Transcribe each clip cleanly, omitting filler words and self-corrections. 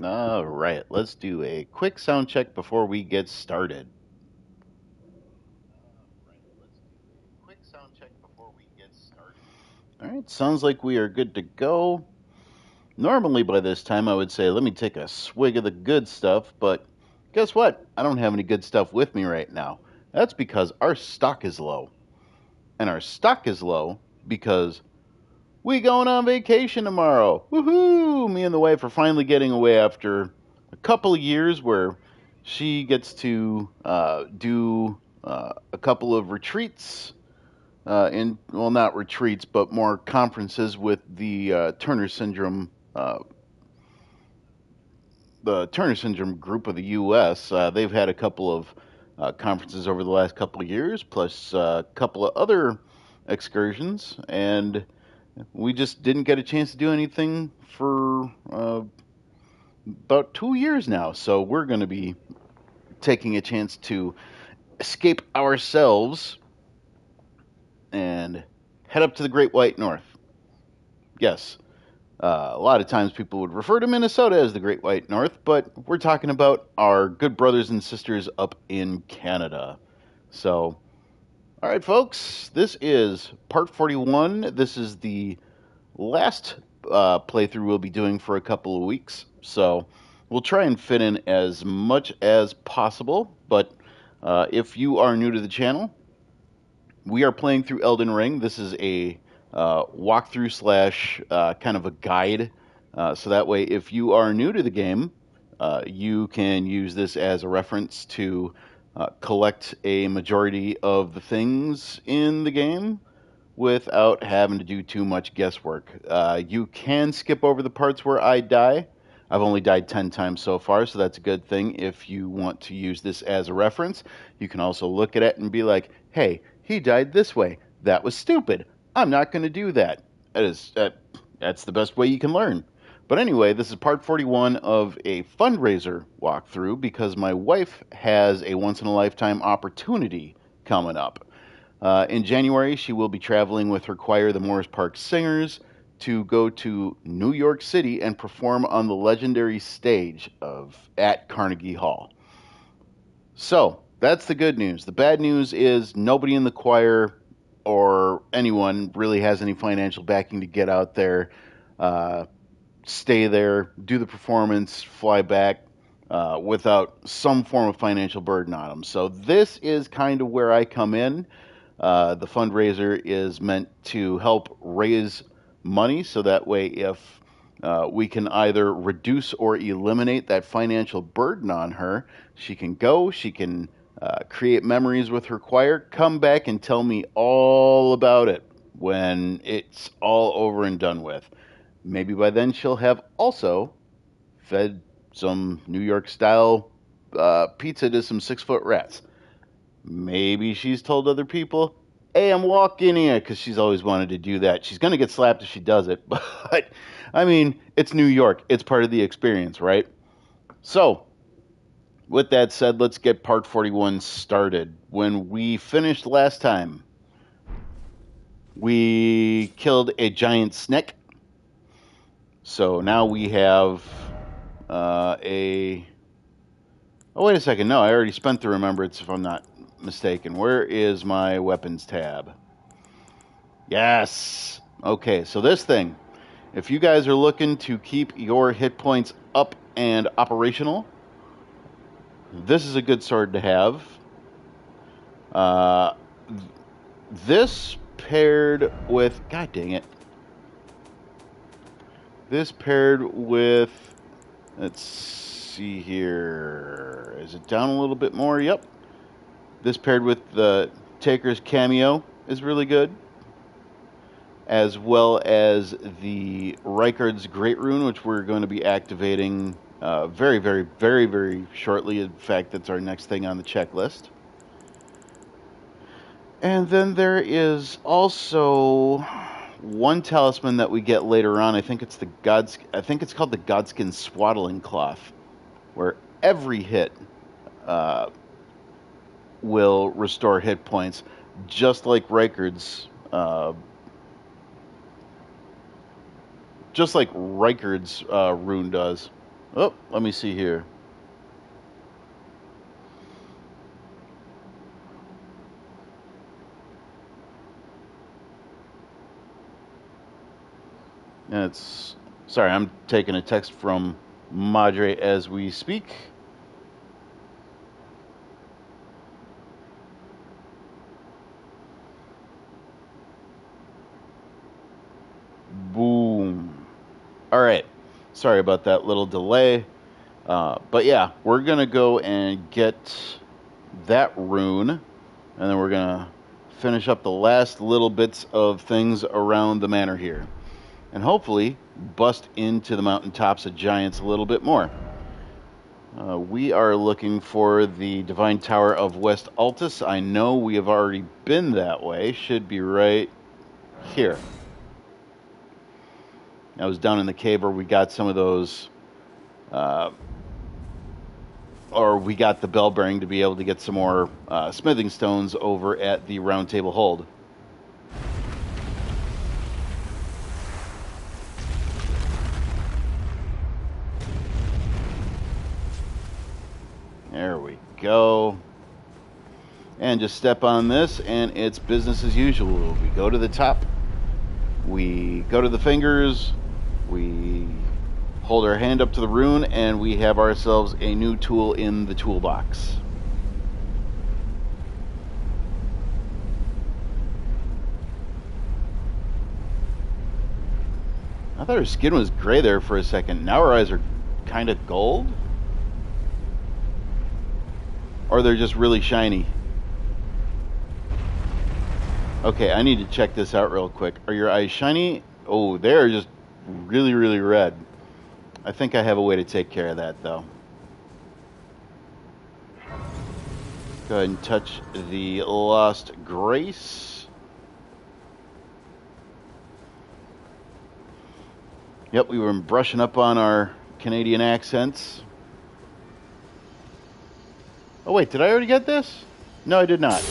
All right, let's do a quick sound check before we get started. All right, sounds like we are good to go. Normally, by this time, I would say, let me take a swig of the good stuff, but guess what? I don't have any good stuff with me right now. That's because our stock is low. And our stock is low because we going on vacation tomorrow. Woohoo! Me and the wife are finally getting away after a couple of years where she gets to do a couple of retreats well, not retreats, but more conferences with the Turner Syndrome group of the U.S. They've had a couple of conferences over the last couple of years, plus a couple of other excursions, and we just didn't get a chance to do anything for about 2 years now. So we're going to be taking a chance to escape ourselves and head up to the Great White North. Yes, a lot of times people would refer to Minnesota as the Great White North, but we're talking about our good brothers and sisters up in Canada. So, all right, folks, this is part 41. This is the last playthrough we'll be doing for a couple of weeks. So, we'll try and fit in as much as possible. But if you are new to the channel, we are playing through Elden Ring. This is a walkthrough slash kind of a guide. So that way, if you are new to the game, you can use this as a reference to collect a majority of the things in the game without having to do too much guesswork. You can skip over the parts where I die. I've only died 10 times so far, so that's a good thing if you want to use this as a reference. You can also look at it and be like, hey, he died this way. That was stupid. I'm not going to do that. That's the best way you can learn. But anyway, this is part 41 of a fundraiser walkthrough because my wife has a once in a lifetime opportunity coming up. In January, she will be traveling with her choir, the Morris Park Singers, to go to New York City and perform on the legendary stage at Carnegie Hall. So that's the good news. The bad news is nobody in the choir or anyone really has any financial backing to get out there, stay there, do the performance, fly back without some form of financial burden on them. So this is kind of where I come in. The fundraiser is meant to help raise money so that way if we can either reduce or eliminate that financial burden on her, she can go, she can create memories with her choir, come back and tell me all about it when it's all over and done with. Maybe by then she'll have also fed some New York style pizza to some 6-foot rats. Maybe she's told other people, hey, I'm walking here, because she's always wanted to do that. She's going to get slapped if she does it, but I mean, it's New York. It's part of the experience, right? So, with that said, let's get part 41 started. When we finished last time, we killed a giant snake. So now we have a... Oh, wait a second. No, I already spent the remembrance, if I'm not mistaken. Where is my weapons tab? Yes. Okay, so this thing, if you guys are looking to keep your hit points up and operational, this is a good sword to have. This paired with... God dang it. This paired with... Let's see here. Is it down a little bit more? Yep. This paired with the Taker's Cameo is really good, as well as the Rykard's Great Rune, which we're going to be activating very, very, very, very shortly. In fact, that's our next thing on the checklist. And then there is also one talisman that we get later on. I think it's called the Godskin Swaddling Cloth, where every hit will restore hit points, just like Rykard's rune does. Oh, let me see here. It's sorry, I'm taking a text from Madre as we speak. Boom. All right. Sorry about that little delay. But yeah, we're going to go and get that rune, and then we're going to finish up the last little bits of things around the manor here. And hopefully bust into the mountaintops of Giants a little bit more. We are looking for the Divine Tower of West Altus. I know we have already been that way. Should be right here. I was down in the cave where we got some of those, or we got the bell bearing to be able to get some more smithing stones over at the Round Table Hold. There we go. And just step on this, and it's business as usual. We go to the top, we go to the fingers, we hold our hand up to the rune, and we have ourselves a new tool in the toolbox. I thought her skin was gray there for a second. Now her eyes are kind of gold? Or they're just really shiny. Okay, I need to check this out real quick. Are your eyes shiny? Oh, they're just really, really red. I think I have a way to take care of that, though. Go ahead and touch the Lost Grace. Yep, we were brushing up on our Canadian accents. Oh, wait, did I already get this? No, I did not.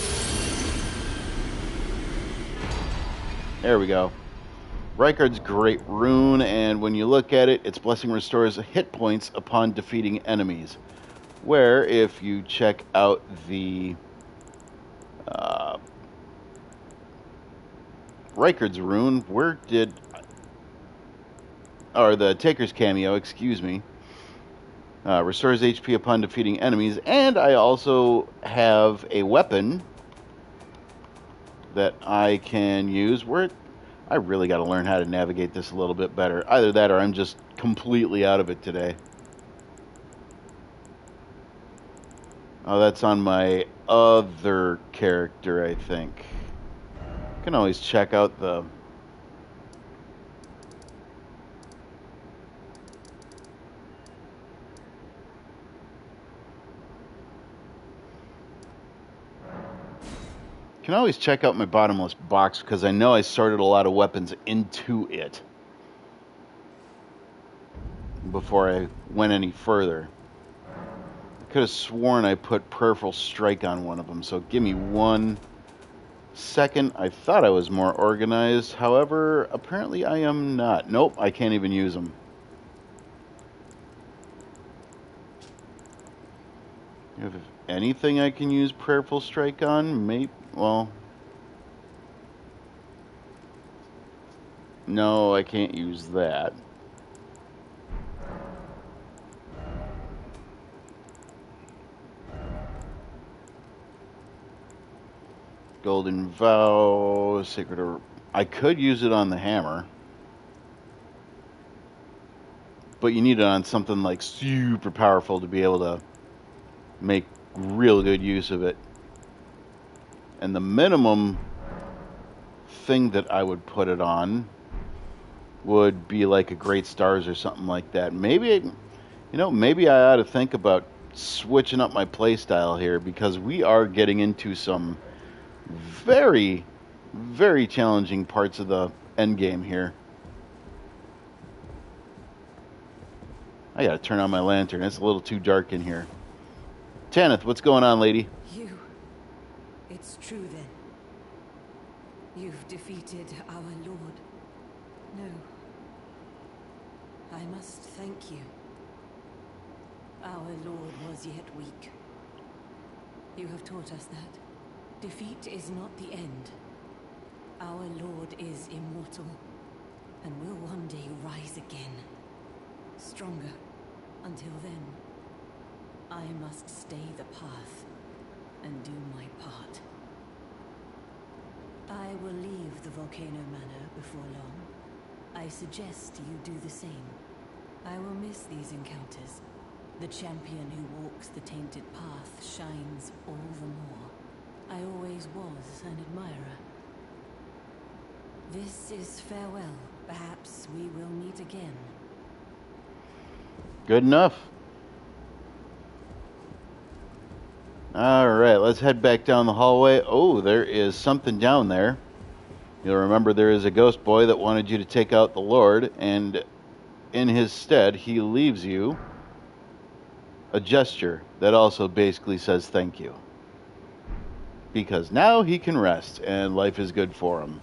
There we go. Rykard's Great Rune, and when you look at it, its blessing restores hit points upon defeating enemies. Where, if you check out the Rykard's Rune, where did... Or the Taker's Cameo, excuse me. Restores HP upon defeating enemies, and I also have a weapon that I can use. I really got to learn how to navigate this a little bit better. Either that or I'm just completely out of it today. Oh, that's on my other character, I think. You can always check out the... Can always check out my bottomless box because I know I sorted a lot of weapons into it before I went any further. I could have sworn I put Prayerful Strike on one of them, so give me 1 second. I thought I was more organized. However, apparently I am not. Nope, I can't even use them. If anything I can use Prayerful Strike on, maybe, well... No, I can't use that. Golden Vow, Sacred... I could use it on the hammer. But you need it on something like super powerful to be able to make real good use of it. And the minimum thing that I would put it on would be like a Great Stars or something like that. Maybe, maybe I ought to think about switching up my playstyle here because we are getting into some very, very challenging parts of the end game here. I gotta turn on my lantern. It's a little too dark in here. Tanith, what's going on, lady? It's true then. You've defeated our lord. No. I must thank you. Our Lord was yet weak. You have taught us that. Defeat is not the end. Our Lord is immortal, and will one day rise again. Stronger. Until then, I must stay the path and do my part. I will leave the Volcano Manor before long. I suggest you do the same. I will miss these encounters. The champion who walks the tainted path shines all the more. I always was an admirer. This is farewell. Perhaps we will meet again. Good enough. Alright, let's head back down the hallway. Oh, there is something down there. You'll remember there is a ghost boy that wanted you to take out the Lord, and in his stead, he leaves you a gesture that also basically says thank you. Because now he can rest, and life is good for him.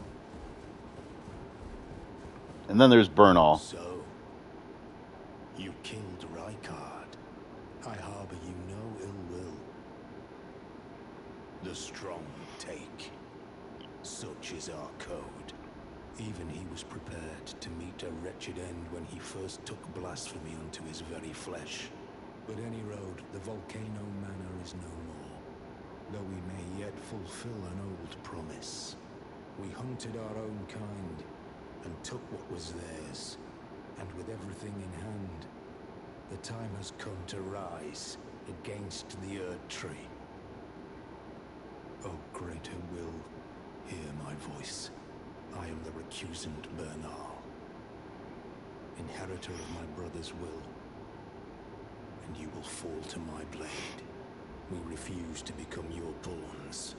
And then there's Bernal. So, you killed Rykard. I harbor you no ill will. The strong take. Such is our code. Even he was prepared to meet a wretched end when he first took blasphemy unto his very flesh. But any road, the Volcano Manor is no more. Though we may yet fulfill an old promise. We hunted our own kind, and took what was theirs. And with everything in hand, the time has come to rise against the Erd Tree. O greater will, hear my voice. I am the recusant Bernal, inheritor of my brother's will. And you will fall to my blade. We refuse to become your pawns.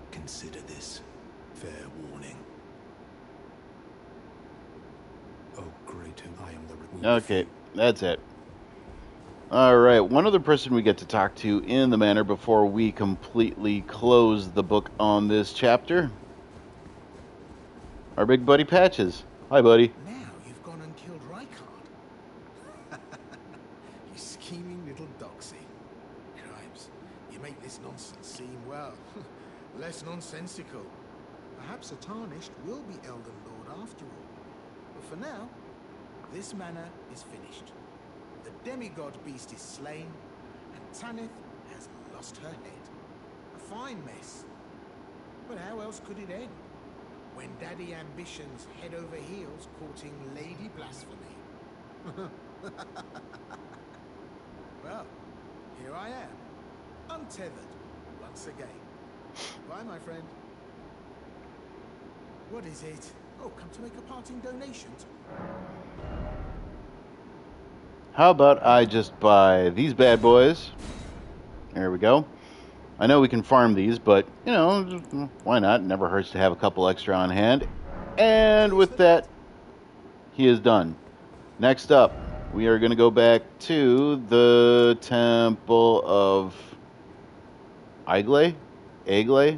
Consider this fair warning. Oh, great, I am the... Okay, that's it. Alright, one other person we get to talk to in the manor before we completely close the book on this chapter. Our big buddy Patches. Hi, buddy. Now you've gone and killed Rykard. You scheming little doxy. Crimes, you make this nonsense seem, well, less nonsensical. Perhaps a Tarnished will be Elden Lord after all. But for now, this manor is finished. The demigod beast is slain, and Tanith has lost her head. A fine mess. But how else could it end? When Daddy Ambition's head over heels courting Lady Blasphemy. Well, here I am, untethered once again. Bye, my friend. What is it? Oh, come to make a parting donation. How about I just buy these bad boys? There we go. I know we can farm these, but, you know, why not? Never hurts to have a couple extra on hand. And with that, he is done. Next up, we are going to go back to the Temple of Igle? Agle?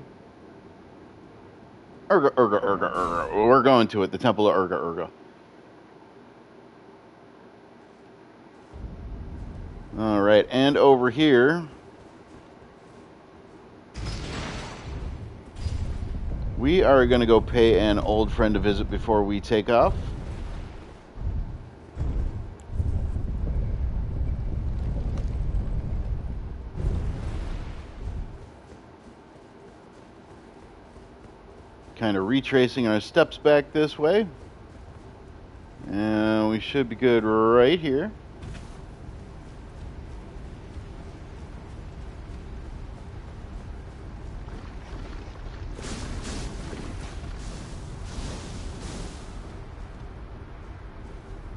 Urga. We're going to it, the Temple of Urga. Alright, and over here, we are going to go pay an old friend a visit before we take off. Kind of retracing our steps back this way. And we should be good right here.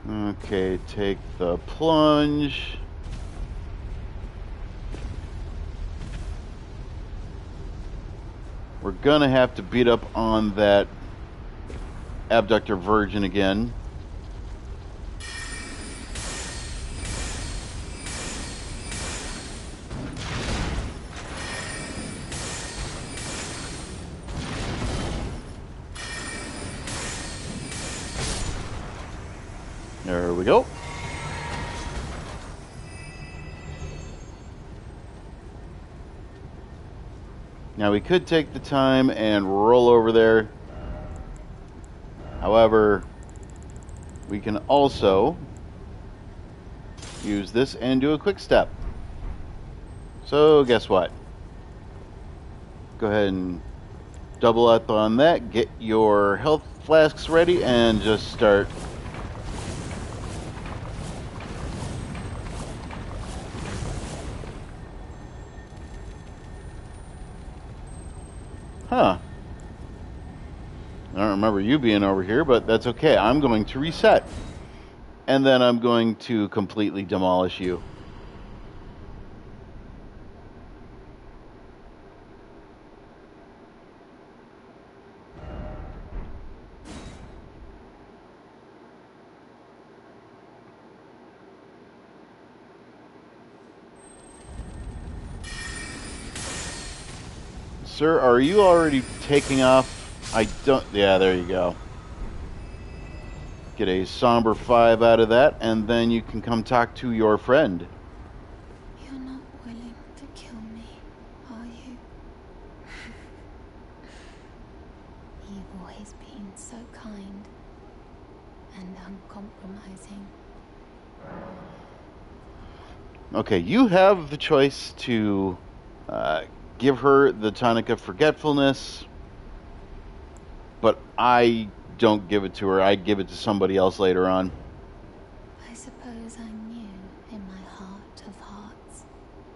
Okay, take the plunge. We're gonna have to beat up on that abductor virgin again. There we go. Now we could take the time and roll over there. However, we can also use this and do a quick step. So guess what? Go ahead and double up on that. Get your health flasks ready and just start. Huh. I don't remember you being over here, but that's okay. I'm going to reset. And then I'm going to completely demolish you. Sir, are you already taking off? I don't... Yeah, there you go. Get a somber 5 out of that, and then you can come talk to your friend. You're not willing to kill me, are you? You've always been so kind and uncompromising. Okay, you have the choice to give her the tonic of forgetfulness, but I don't give it to her. I'd give it to somebody else later on. I suppose I knew in my heart of hearts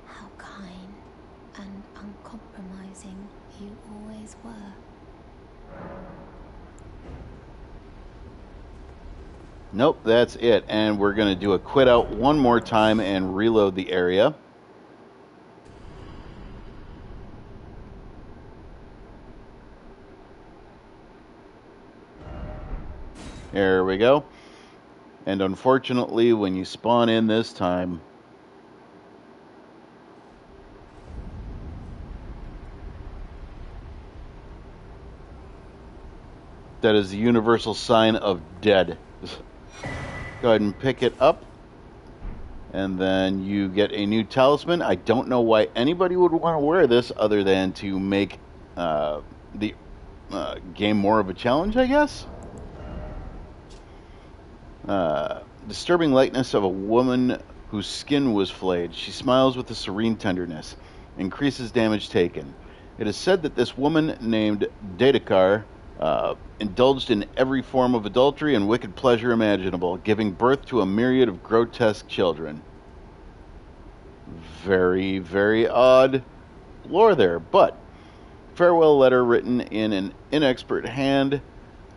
how kind and uncompromising you always were. Nope, that's it. And we're going to do a quit out one more time and reload the area. There we go. And unfortunately, when you spawn in this time, that is the universal sign of dead. Go ahead and pick it up. And then you get a new talisman. I don't know why anybody would want to wear this other than to make the game more of a challenge, I guess. Disturbing likeness of a woman whose skin was flayed. She smiles with a serene tenderness. Increases damage taken. It is said that this woman named Daedakar indulged in every form of adultery and wicked pleasure imaginable, giving birth to a myriad of grotesque children. Very, very odd lore there, but farewell letter written in an inexpert hand.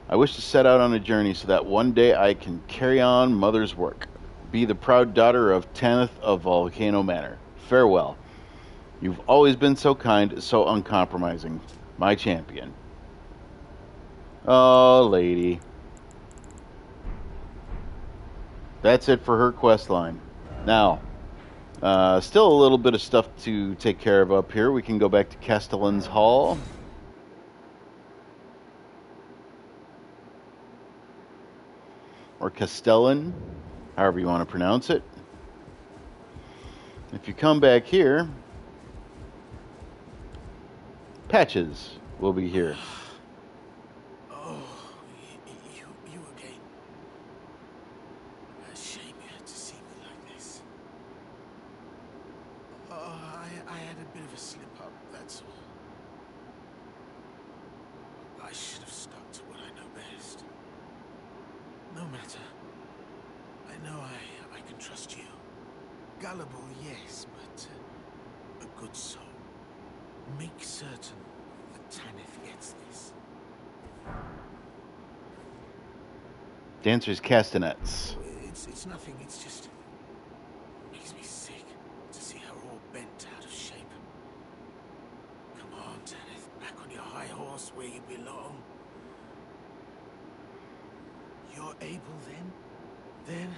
I wish to set out on a journey so that one day I can carry on Mother's work. Be the proud daughter of Tanith of Volcano Manor. Farewell. You've always been so kind, so uncompromising. My champion. Oh, lady. That's it for her quest line. Now, still a little bit of stuff to take care of up here. We can go back to Castellan's Hall. Or Castellan, however you want to pronounce it. If you come back here, Patches will be here. Oh, you again. A shame you had to see me like this. Oh, I had a bit of a slip-up, that's all. I should have stuck to what I know best. No matter. I know I can trust you. Gullible, yes, but a good soul. Make certain that Tanith gets this. Dancers Castanets. It's nothing, it's just... makes me sick to see her all bent out of shape. Come on, Tanith, back on your high horse where you belong. You're able then? Then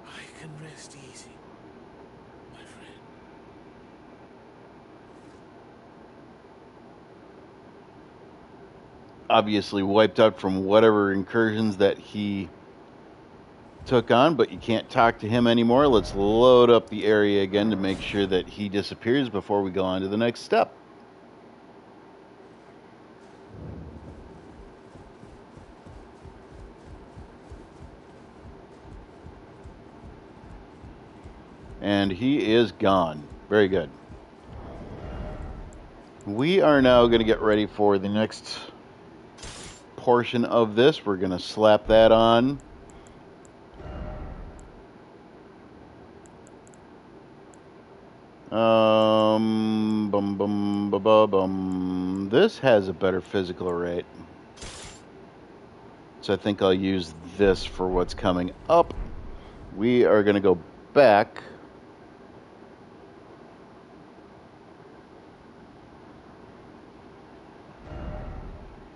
I can rest easy, my friend. Obviously wiped out from whatever incursions that he took on, but you can't talk to him anymore. Let's load up the area again to make sure that he disappears before we go on to the next step. And he is gone. Very good. We are now going to get ready for the next portion of this. We're going to slap that on. This has a better physical rate. So I think I'll use this for what's coming up. We are going to go back.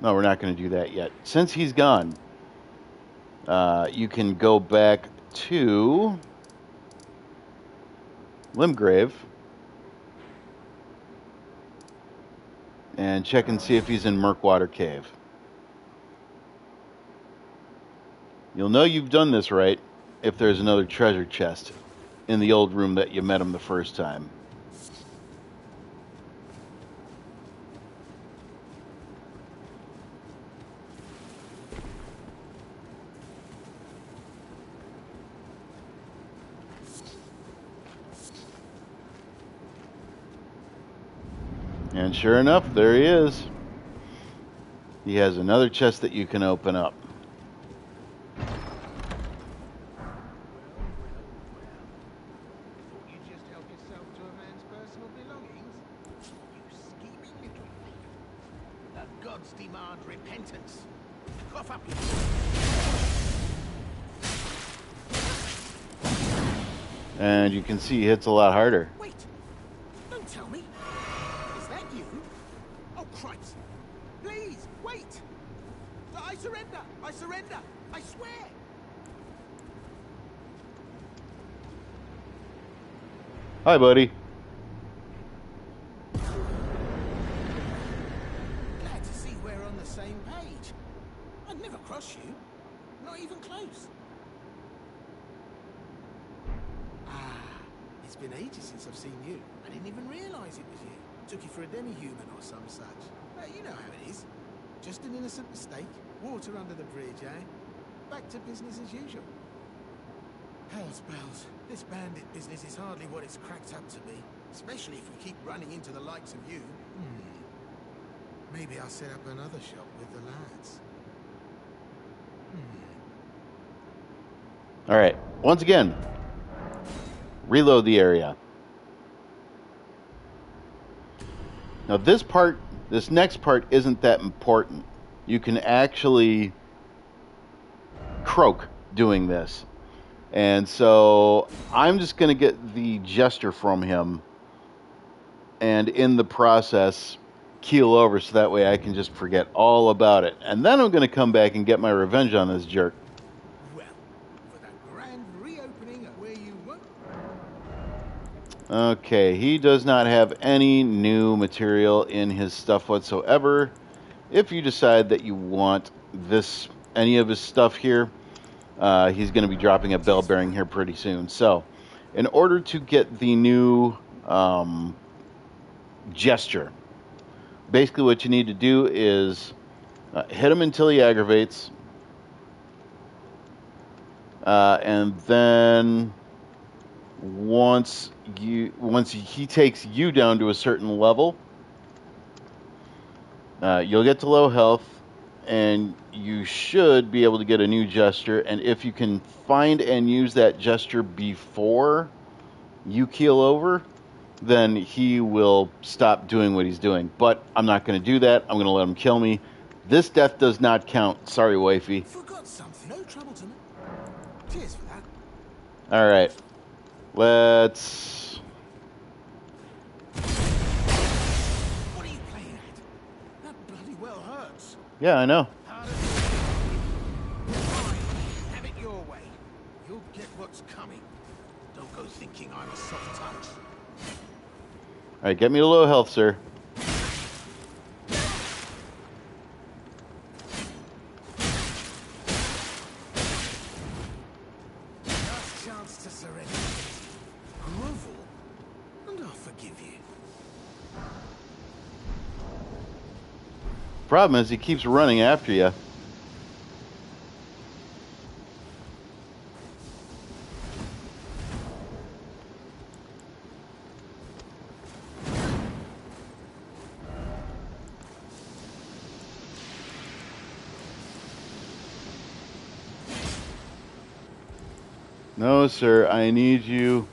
No, we're not going to do that yet. Since he's gone, you can go back to Limgrave and check and see if he's in Murkwater Cave. You'll know you've done this right if there's another treasure chest in the old room that you met him the first time. And sure enough, there he is. He has another chest that you can open up. You just help yourself to a man's personal belongings? You scheming little thief. The gods demand repentance. Cough up your... And you can see he hits a lot harder. Wait! Don't tell me! Is that you? Oh, Christ! Please, wait! I surrender! I surrender! I swear! Hi, buddy. Glad to see we're on the same page. I'd never cross you. Not even close. It's been ages since I've seen you. I didn't even realize it was you. Took you for a demi-human or some such. You know how it is. Just an innocent mistake. Water under the bridge, eh? Back to business as usual. Hell's bells. This bandit business is hardly what it's cracked up to be. Especially if we keep running into the likes of you. Maybe I'll set up another shop with the lads. All right. Once again, reload the area. Now this next part isn't that important. You can actually croak doing this. And so I'm just going to get the gesture from him and in the process keel over so that way I can just forget all about it. And then I'm going to come back and get my revenge on this jerk. Well, for that grand reopening of where you were. Okay, he does not have any new material in his stuff whatsoever. If you decide that you want any of his stuff here, he's going to be dropping a bell bearing here pretty soon. So, in order to get the new gesture, basically what you need to do is hit him until he aggravates, and then once he takes you down to a certain level, you'll get to low health, and you should be able to get a new gesture. And if you can find and use that gesture before you keel over, then he will stop doing what he's doing. But I'm not going to do that. I'm going to let him kill me. This death does not count. Sorry, wifey. Forgot something. No trouble to me. Cheers for that. All right. Let's... What are you playing at? That bloody well hurts. Yeah, I know. Fine. Have it your way. You'll get what's coming. Don't go thinking I'm a soft touch. All right, get me to low health, sir. Last chance to surrender. Grovel, and I'll forgive you. Problem is, he keeps running after you. No, sir, I need you.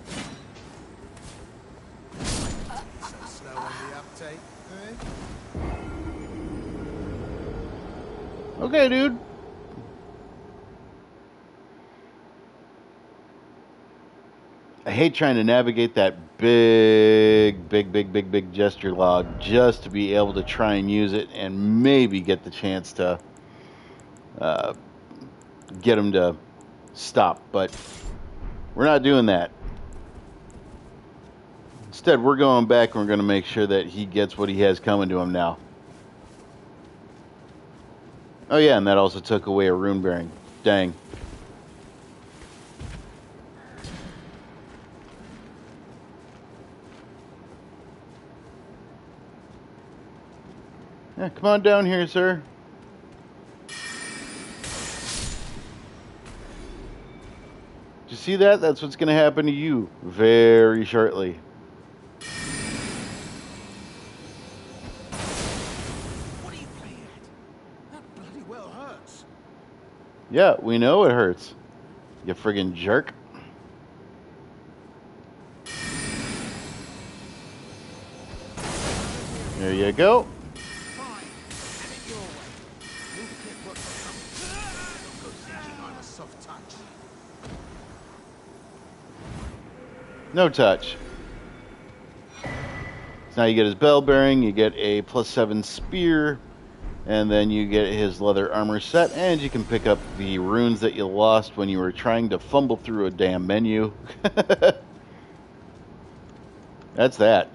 Slow on the uptake, eh? Okay, dude. I hate trying to navigate that big gesture log just to be able to try and use it and maybe get the chance to uh, get him to stop. But we're not doing that. Instead, we're going back and we're going to make sure that he gets what he has coming to him now. Oh, yeah, and that also took away a rune bearing. Dang. Yeah, come on down here, sir. Did you see that? That's what's going to happen to you very shortly. What are you playing at? That bloody well hurts. Yeah, we know it hurts. You friggin' jerk. There you go. Fine. Have it your way. Move the cliff work for Don't go thinking I'm a soft touch. No touch. So now you get his bell bearing, you get a +7 spear, and then you get his leather armor set, and you can pick up the runes that you lost when you were trying to fumble through a damn menu. That's that.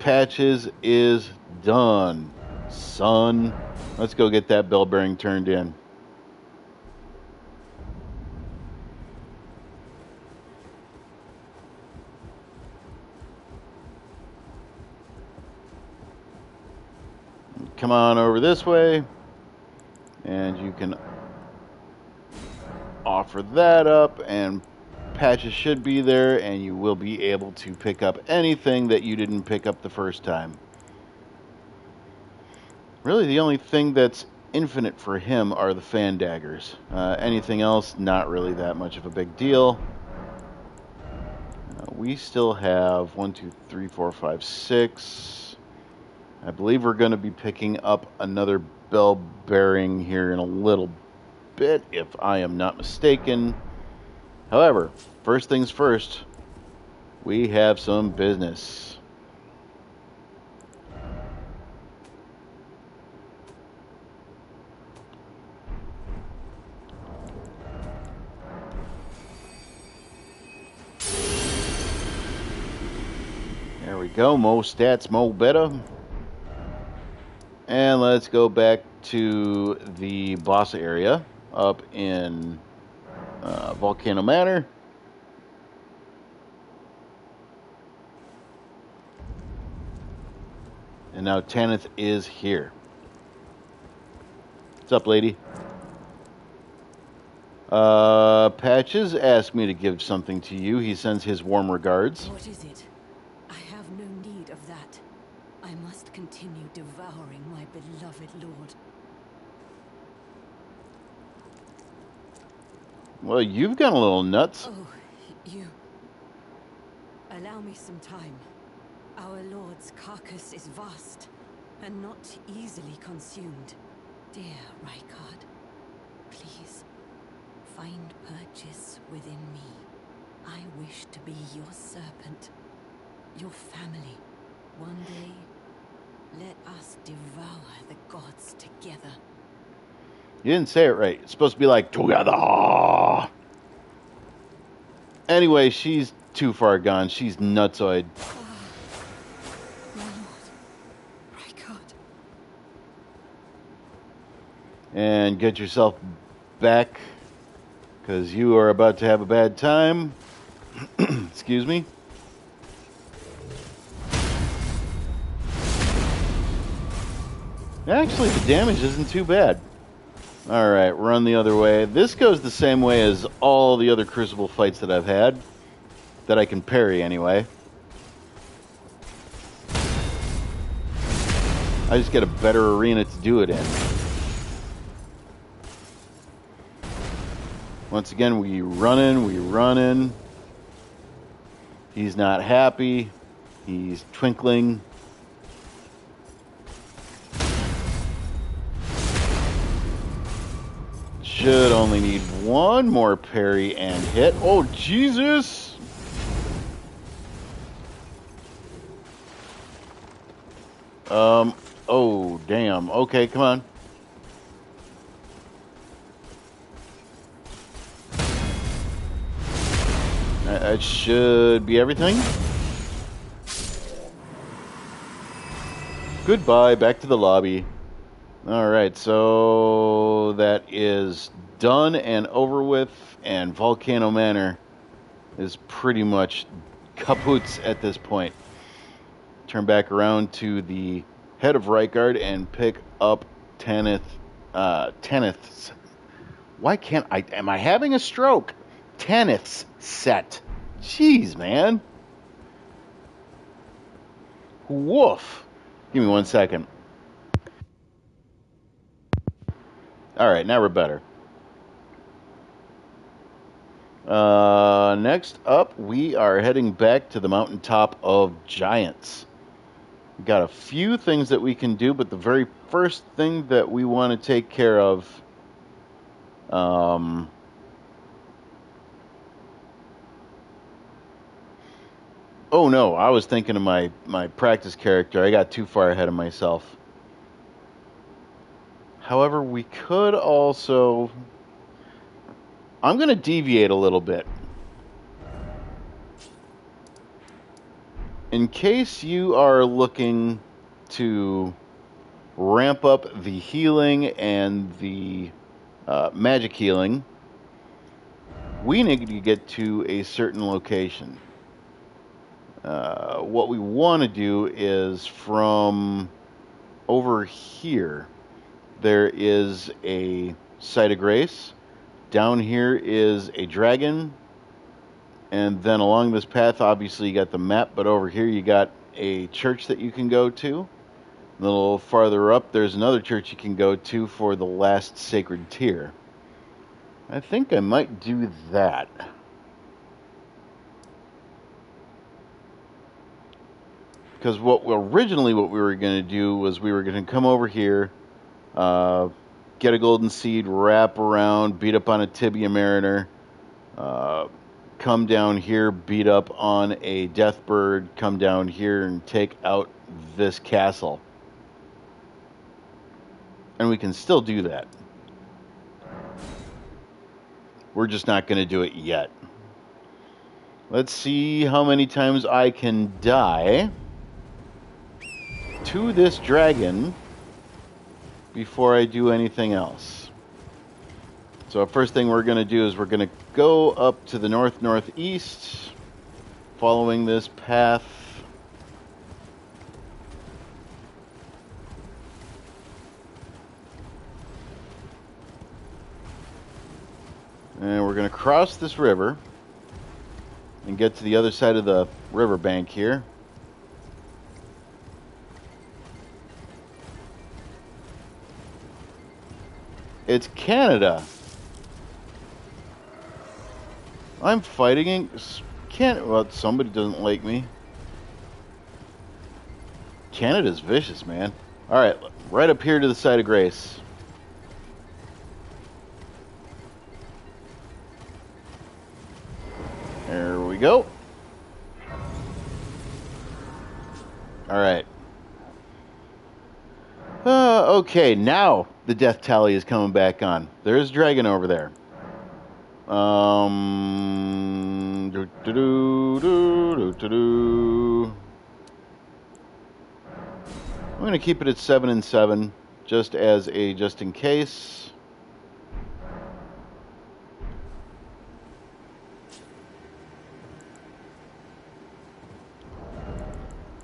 Patches is done, son. Let's go get that bell bearing turned in. Come on over this way, and you can offer that up, and patches should be there, and you will be able to pick up anything that you didn't pick up the first time. Really, the only thing that's infinite for him are the fan daggers. Anything else, not really that much of a big deal. We still have 1, 2, 3, 4, 5, 6. I believe we're going to be picking up another bell bearing here in a little bit, if I am not mistaken. However, first things first, we have some business. There we go, mo stats, mo better. And let's go back to the boss area up in Volcano Manor. And now Tanith is here. What's up, lady? Patches asked me to give something to you. He sends his warm regards. What is it? I have no need of that. I must continue devouring my beloved lord. Well, you've gone a little nuts. Oh, you... Allow me some time. Our lord's carcass is vast, and not easily consumed. Dear Rykard, please, find purchase within me. I wish to be your serpent, your family. One day, let us devour the gods together. You didn't say it right. It's supposed to be like, together. Anyway, she's too far gone. She's nutsoid. My lord, Rykard. And get yourself back, because you are about to have a bad time. Excuse me. Actually, the damage isn't too bad. Alright, run the other way. This goes the same way as all the other Crucible fights that I've had. That I can parry, anyway. I just get a better arena to do it in. Once again, we running. He's not happy. He's twinkling. Should only need one more parry and hit. Oh, Jesus! Oh, damn. Okay, come on. That should be everything. Goodbye, back to the lobby. Alright, so that is done and over with, and Volcano Manor is pretty much kaput at this point. Turn back around to the head of Reichard and pick up Tanith's. Why can't I? Am I having a stroke? Tanith's set. Jeez, man. Woof. Give me 1 second. Alright, now we're better. Next up, we are heading back to the mountaintop of giants. We've got a few things that we can do, but the very first thing that we want to take care of, oh no, I was thinking of my practice character. I got too far ahead of myself. However, we could also, I'm going to deviate a little bit. In case you are looking to ramp up the healing and the magic healing, we need to get to a certain location. What we want to do is from over here, there is a site of grace. Down here is a dragon. And then along this path, obviously, you got the map, but over here you got a church that you can go to. A little farther up, there's another church you can go to for the last sacred tier. I think I might do that. Because originally what we were going to do was we were going to come over here, get a golden seed, wrap around, beat up on a tibia mariner, come down here, beat up on a deathbird, come down here and take out this castle. And we can still do that. We're just not going to do it yet. Let's see how many times I can die to this dragon before I do anything else. So first thing we're going to do is we're going to go up to the northeast, following this path. And we're going to cross this river and get to the other side of the riverbank here. It's Canada. I'm fighting Canada. Well, somebody doesn't like me. Canada's vicious, man. Alright, right up here to the side of grace. There we go. Alright. Okay, now the death tally is coming back on. There's a dragon over there. I'm going to keep it at 7 and 7, just in case.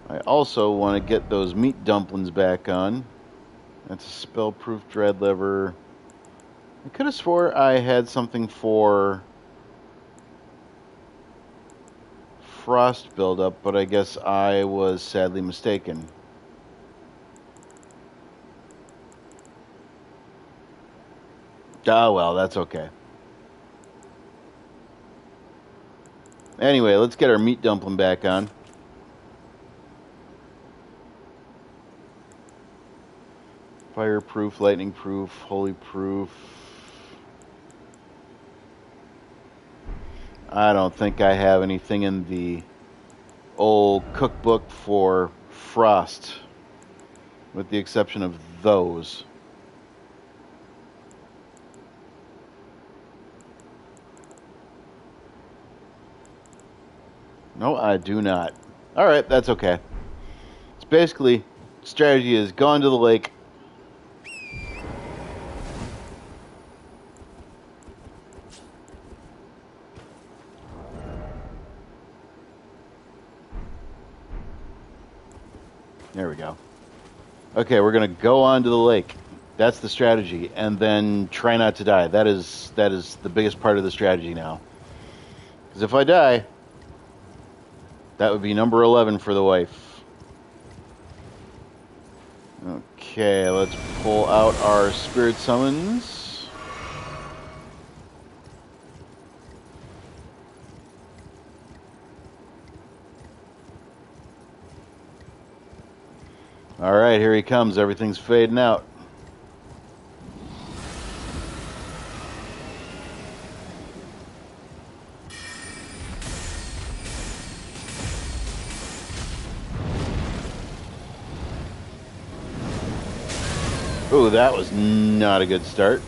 I also want to get those meat dumplings back on. That's a spell-proof dread liver. I could have swore I had something for frost buildup, but I guess I was sadly mistaken. Ah, well, that's okay. Anyway, let's get our meat dumpling back on. Fireproof, lightning proof, holy proof. I don't think I have anything in the old cookbook for frost, with the exception of those. No, I do not. Alright, that's okay. It's basically, strategy is go into the lake. There we go. Okay, we're going to go onto the lake. That's the strategy. And then try not to die. That is the biggest part of the strategy now. Because if I die, that would be number 11 for the wife. Okay, let's pull out our spirit summons. Alright, here he comes. Everything's fading out. Ooh, that was not a good start.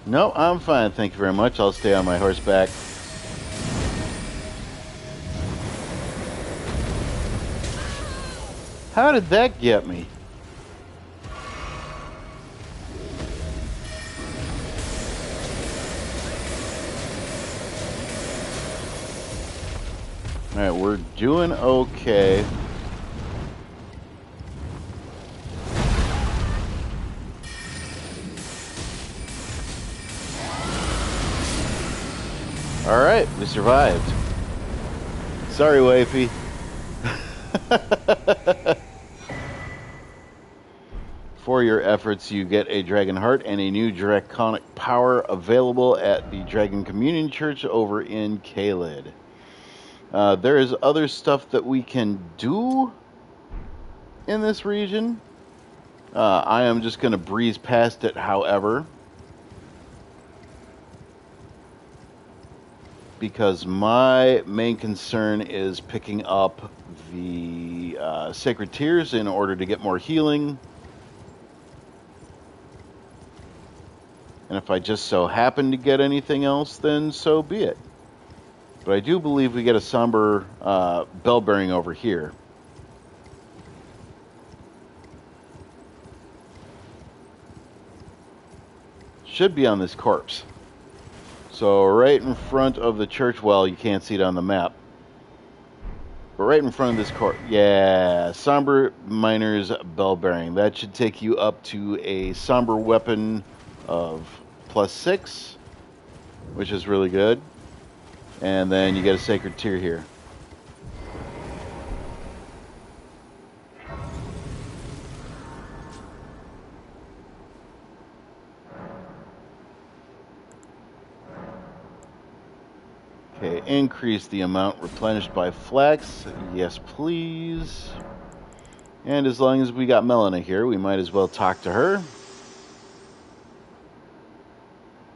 No, I'm fine. Thank you very much. I'll stay on my horseback. How did that get me? Alright, we're doing okay. Alright, we survived. Sorry, wifey. For your efforts, you get a dragon heart and a new draconic power available at the Dragon Communion Church over in Caelid. There is other stuff that we can do in this region. I am just going to breeze past it, however, because my main concern is picking up the Sacred Tears in order to get more healing. And if I just so happen to get anything else, then so be it. But I do believe we get a somber bell bearing over here. Should be on this corpse. So right in front of the church, well, you can't see it on the map. But right in front of this corpse, yeah, Somber Miner's bell bearing. That should take you up to a somber weapon of +6, which is really good. And then you get a Sacred Tear here. Okay, increase the amount replenished by flax. Yes, please. And as long as we got Melina here, we might as well talk to her.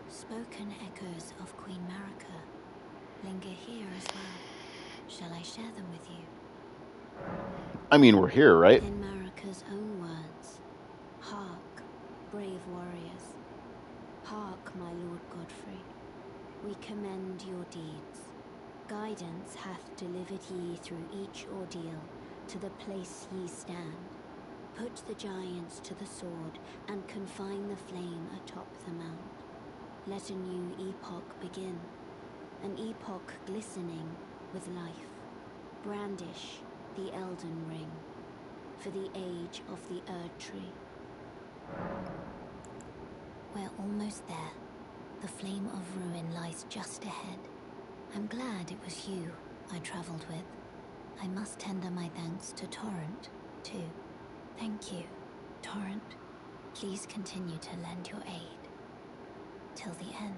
Spoken echoes of Queen Marika linger here as well. Shall I share them with you? I mean, we're here, right? In Marika's own words, hark, brave warriors. Hark, my lord Godfrey. We commend your deeds. Guidance hath delivered ye through each ordeal to the place ye stand. Put the giants to the sword and confine the flame atop the mount. Let a new epoch begin. An epoch glistening with life. Brandish the Elden Ring for the age of the Erd Tree. We're almost there. The flame of ruin lies just ahead. I'm glad it was you I traveled with. I must tender my thanks to Torrent, too. Thank you, Torrent. Please continue to lend your aid. Till the end.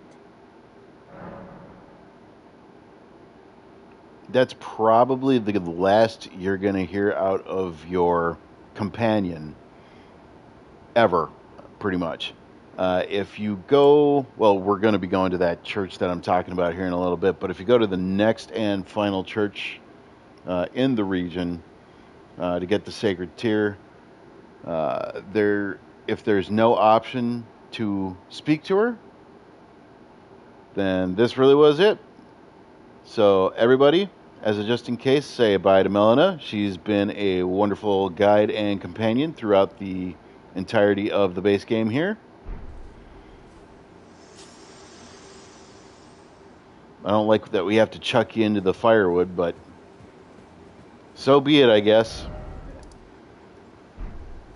That's probably the last you're going to hear out of your companion ever, pretty much. If you go, well, we're going to be going to that church that I'm talking about here in a little bit, but if you go to the next and final church in the region to get the sacred tear, if there's no option to speak to her, then this really was it. So everybody, as a just in case, say bye to Melina. She's been a wonderful guide and companion throughout the entirety of the base game here. I don't like that we have to chuck you into the firewood, but so be it, I guess.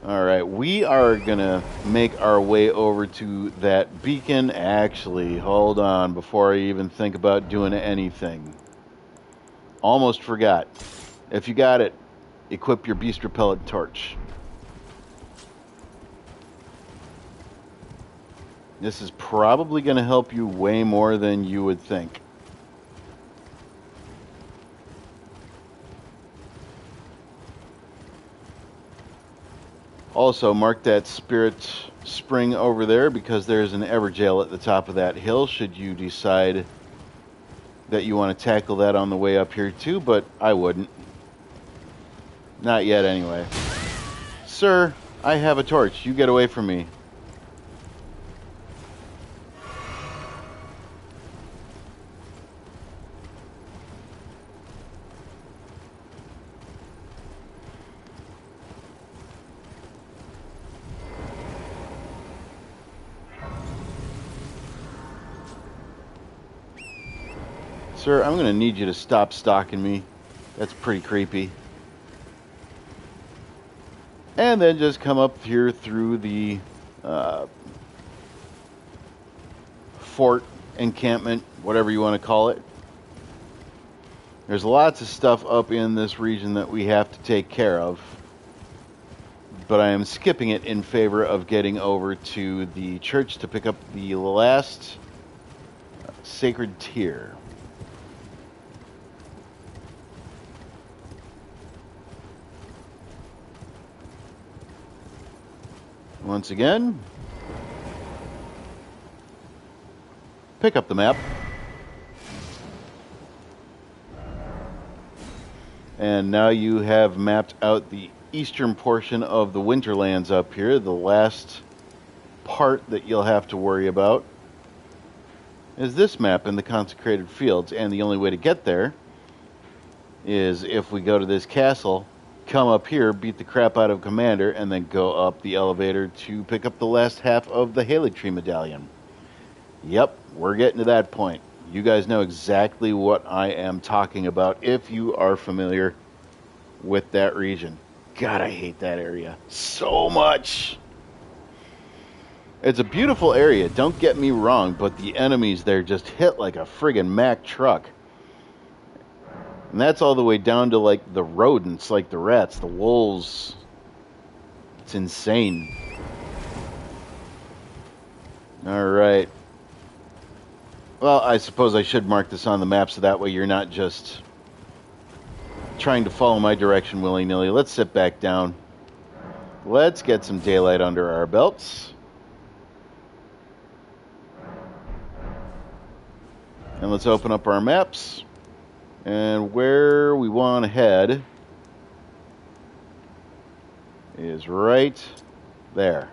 Alright, we are going to make our way over to that beacon. Actually, hold on before I even think about doing anything. Almost forgot. If you got it, equip your beast repellent torch. This is probably going to help you way more than you would think. Also, mark that spirit spring over there because there's an Everjail at the top of that hill should you decide that you want to tackle that on the way up here too, but I wouldn't. Not yet anyway. Sir, I have a torch. You get away from me. Sir, I'm going to need you to stop stalking me. That's pretty creepy. And then just come up here through the fort, encampment, whatever you want to call it. There's lots of stuff up in this region that we have to take care of. But I am skipping it in favor of getting over to the church to pick up the last sacred tear. Once again, pick up the map. And now you have mapped out the eastern portion of the Winterlands up here, the last part that you'll have to worry about is this map in the consecrated fields, and the only way to get there is if we go to this castle, come up here, beat the crap out of Commander, and then go up the elevator to pick up the last half of the Haley Tree Medallion. Yep, we're getting to that point. You guys know exactly what I am talking about if you are familiar with that region. God, I hate that area so much. It's a beautiful area, don't get me wrong, but the enemies there just hit like a friggin' Mack truck. And that's all the way down to like the rodents, like the rats, the wolves. It's insane. Alright. Well, I suppose I should mark this on the map so that way you're not just trying to follow my direction willy-nilly. Let's sit back down. Let's get some daylight under our belts. And let's open up our maps. And where we want to head is right there.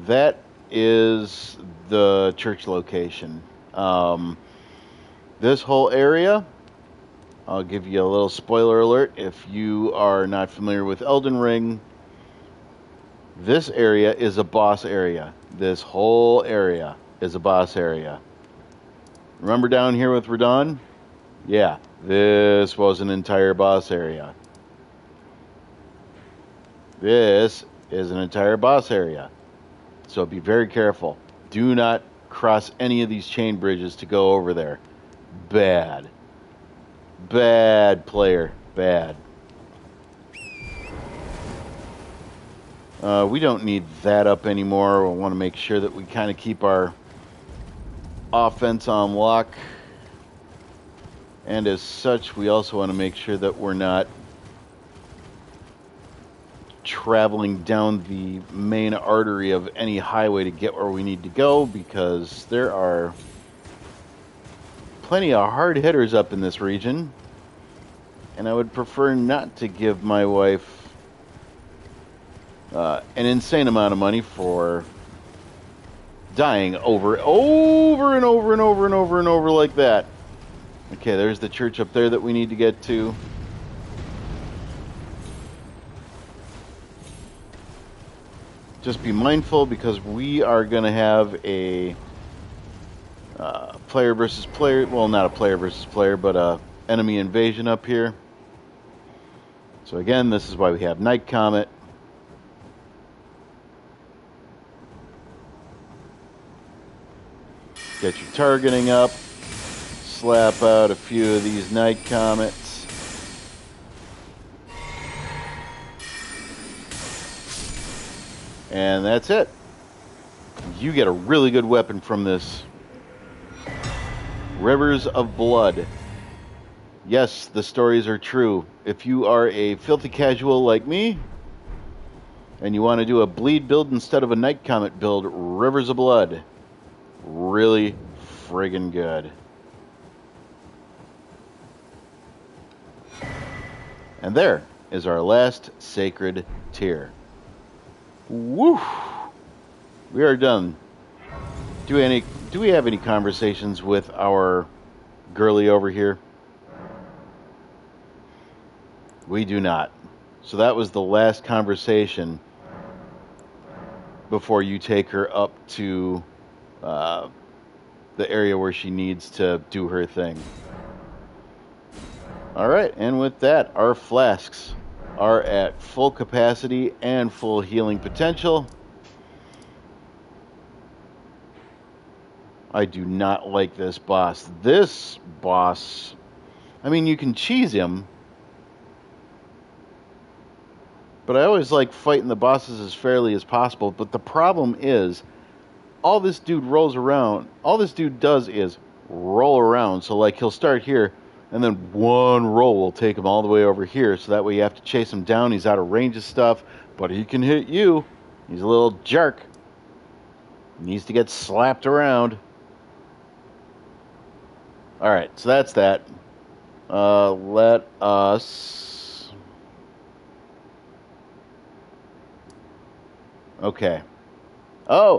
That is the church location. This whole area, I'll give you a little spoiler alert. If you are not familiar with Elden Ring, this area is a boss area. This whole area. is a boss area. Remember down here with Radon? Yeah, this was an entire boss area. This is an entire boss area. So be very careful. Do not cross any of these chain bridges to go over there. Bad. Bad player. Bad. We don't need that up anymore. We want to make sure that we kind of keep our offense on lock. And as such, we also want to make sure that we're not traveling down the main artery of any highway to get where we need to go, because there are plenty of hard hitters up in this region. And I would prefer not to give my wife an insane amount of money for dying over and over and over like that. Okay, there's the church up there that we need to get to. Just be mindful, because we are going to have a player versus player, well, not a player versus player, but a enemy invasion up here. So again, this is why we have Night Comet. Get your targeting up, slap out a few of these Night Comets. And that's it. You get a really good weapon from this. Rivers of Blood. Yes, the stories are true. If you are a filthy casual like me, and you want to do a bleed build instead of a Night Comet build, Rivers of Blood. Really friggin' good. And there is our last sacred tier. Woo! We are done. Do we have any conversations with our girly over here? We do not. So that was the last conversation before you take her up to the area where she needs to do her thing. Alright, and with that, our flasks are at full capacity and full healing potential. I do not like this boss. This boss, I mean, you can cheese him, but I always like fighting the bosses as fairly as possible. But the problem is, all this dude does is roll around. So like, he'll start here, and then one roll will take him all the way over here. So that way you have to chase him down. He's out of range of stuff, but he can hit you. He's a little jerk. He needs to get slapped around. Alright, so that's that. Let us... Okay. Oh.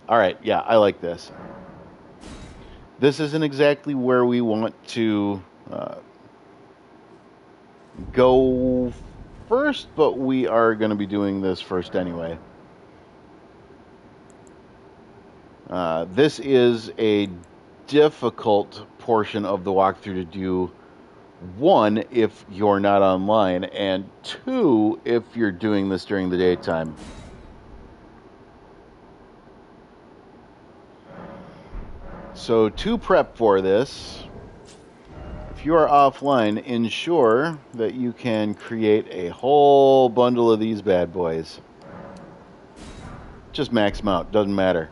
Alright, yeah, I like this. This isn't exactly where we want to go first, but we are going to be doing this first anyway. This is a difficult portion of the walkthrough to do. One, if you're not online, and two, if you're doing this during the daytime. So to prep for this, if you are offline, ensure that you can create a whole bundle of these bad boys. Just max them out, doesn't matter.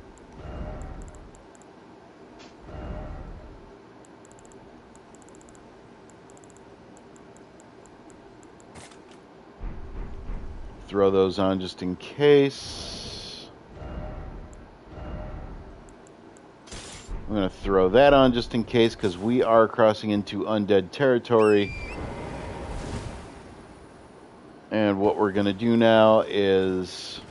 Throw those on just in case. I'm going to throw that on just in case, because we are crossing into undead territory. And what we're going to do now is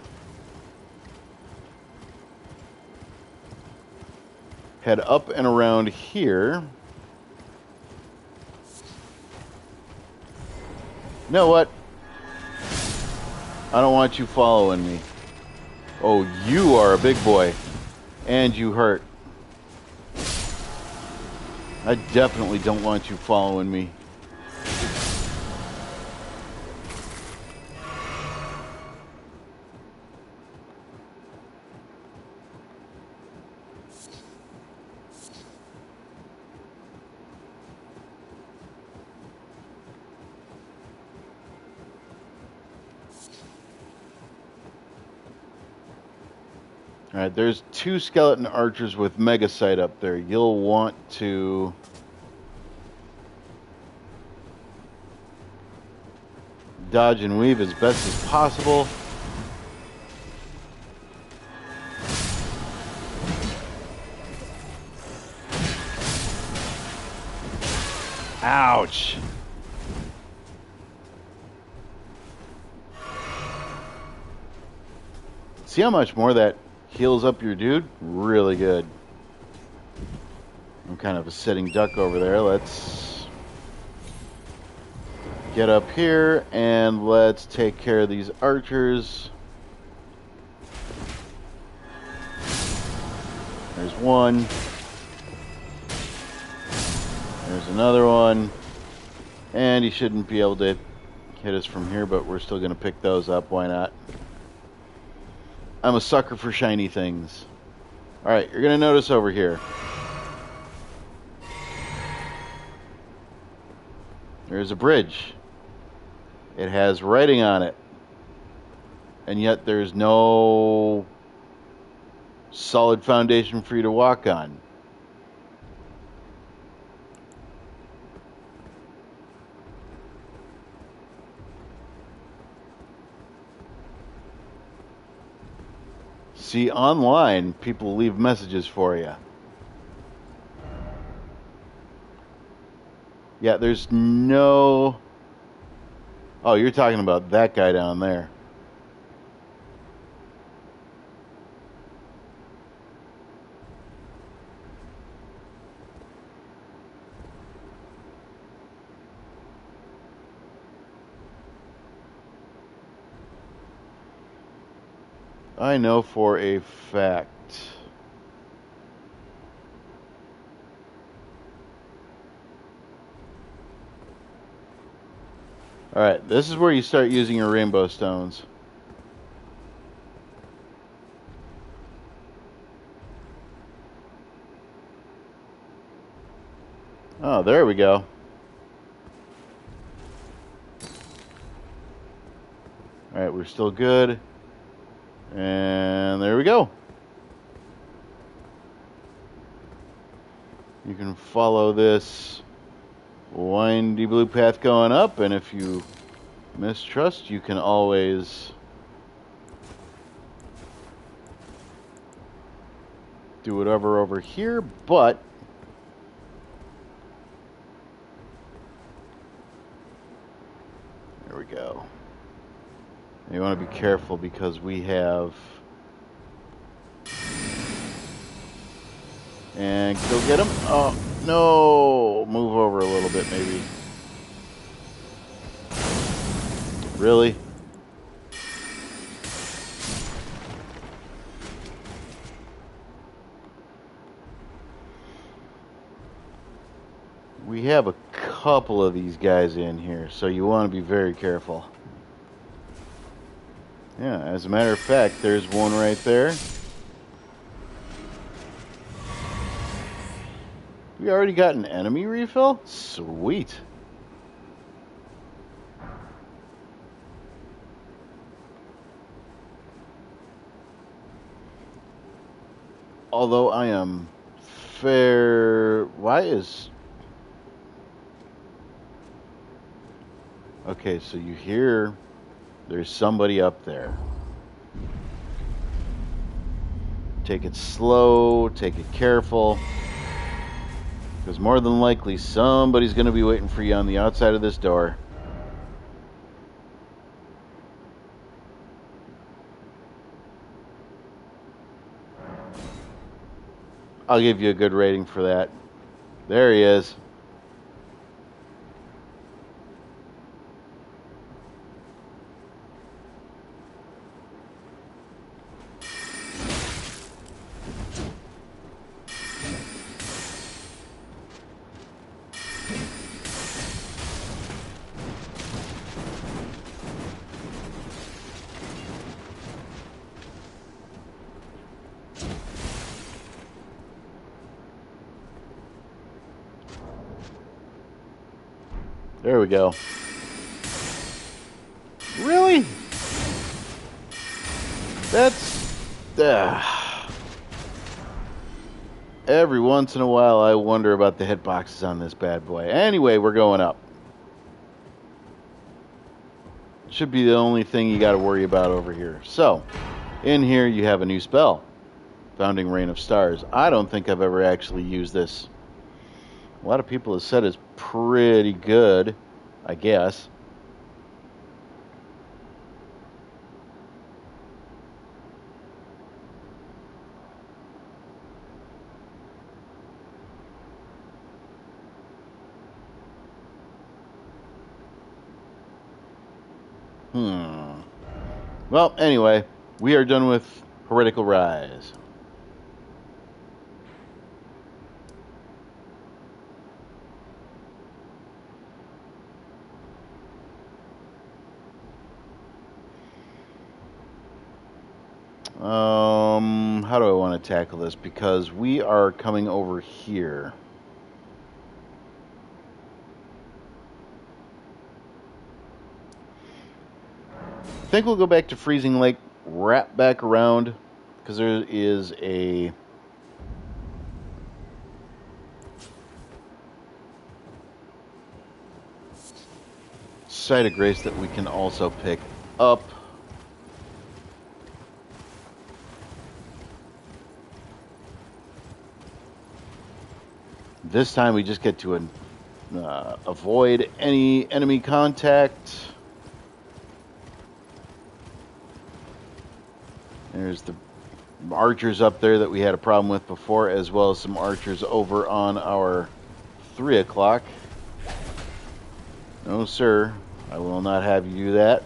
head up and around here. You know what? I don't want you following me. Oh, you are a big boy. And you hurt. I definitely don't want you following me. Alright, there's 2 skeleton archers with mega sight up there. You'll want to dodge and weave as best as possible. Ouch! See how much more that heals up your dude? Really good. I'm kind of a sitting duck over there. Let's get up here and let's take care of these archers. There's one. There's another one. And he shouldn't be able to hit us from here, but we're still going to pick those up. Why not? I'm a sucker for shiny things. Alright, you're going to notice over here. There's a bridge. It has writing on it. And yet there's no solid foundation for you to walk on. See, online, people leave messages for you. Yeah, there's no... Oh, you're talking about that guy down there. I know for a fact. Alright, this is where you start using your rainbow stones. Oh, there we go. Alright, we're still good. And there we go. You can follow this windy blue path going up, and if you mistrust, you can always do whatever over here, but there we go. You want to be careful because we have... And go get him. Oh, no. Move over a little bit, maybe. Really? We have a couple of these guys in here, so you want to be very careful. Yeah, as a matter of fact, there's one right there. We already got an enemy refill? Sweet. Although I am fair... Why is... Okay, so you hear there's somebody up there. Take it slow, take it careful. Because more than likely, somebody's going to be waiting for you on the outside of this door. I'll give you a good rating for that. There he is. There we go. Really? That's... Every once in a while, I wonder about the hitboxes on this bad boy. Anyway, we're going up. Should be the only thing you got to worry about over here. So, in here you have a new spell. Founding Rain of Stars. I don't think I've ever actually used this. A lot of people have said it's pretty good, I guess. Well, anyway, we are done with Heretical Rise. How do I want to tackle this? Because we are coming over here. I think we'll go back to Freezing Lake, wrap back around, because there is a Site of Grace that we can also pick up. This time we just get to avoid any enemy contact. There's the archers up there that we had a problem with before, as well as some archers over on our 3 o'clock. No, sir. I will not have you do that.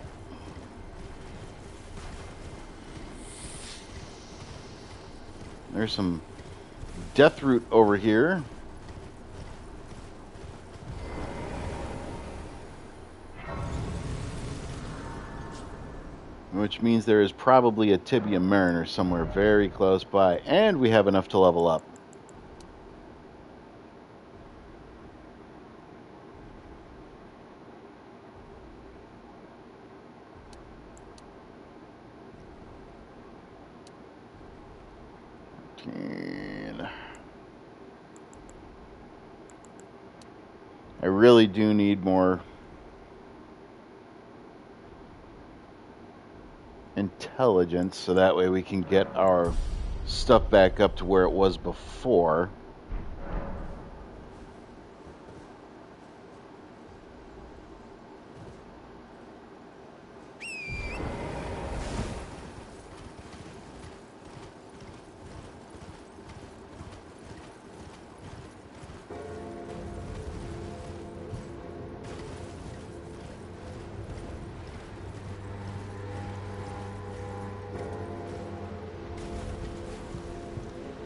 There's some death root over here. Which means there is probably a Tibia Mariner somewhere very close by. And we have enough to level up. I really do need more intelligence, so that way we can get our stuff back up to where it was before.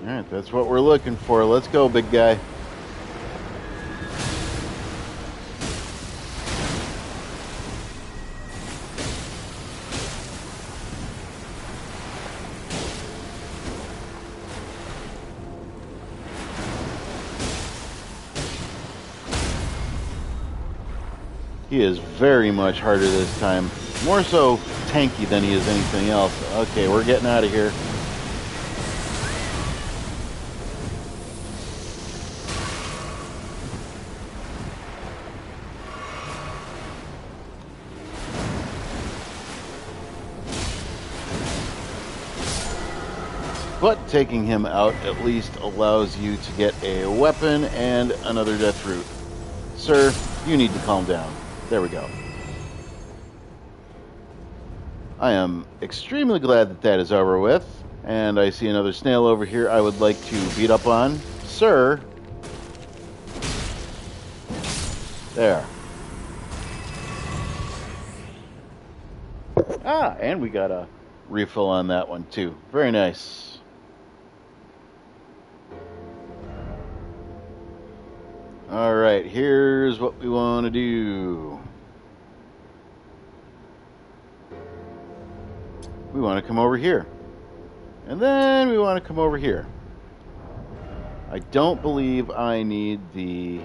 Alright, that's what we're looking for. Let's go, big guy. He is very much harder this time. More so tanky than he is anything else. Okay, we're getting out of here. But taking him out at least allows you to get a weapon and another death root. Sir, you need to calm down. There we go. I am extremely glad that that is over with. And I see another snail over here I would like to beat up on. Sir. There. Ah, and we got a refill on that one too. Very nice. Alright, here's what we want to do. We want to come over here. And then we want to come over here. I don't believe I need the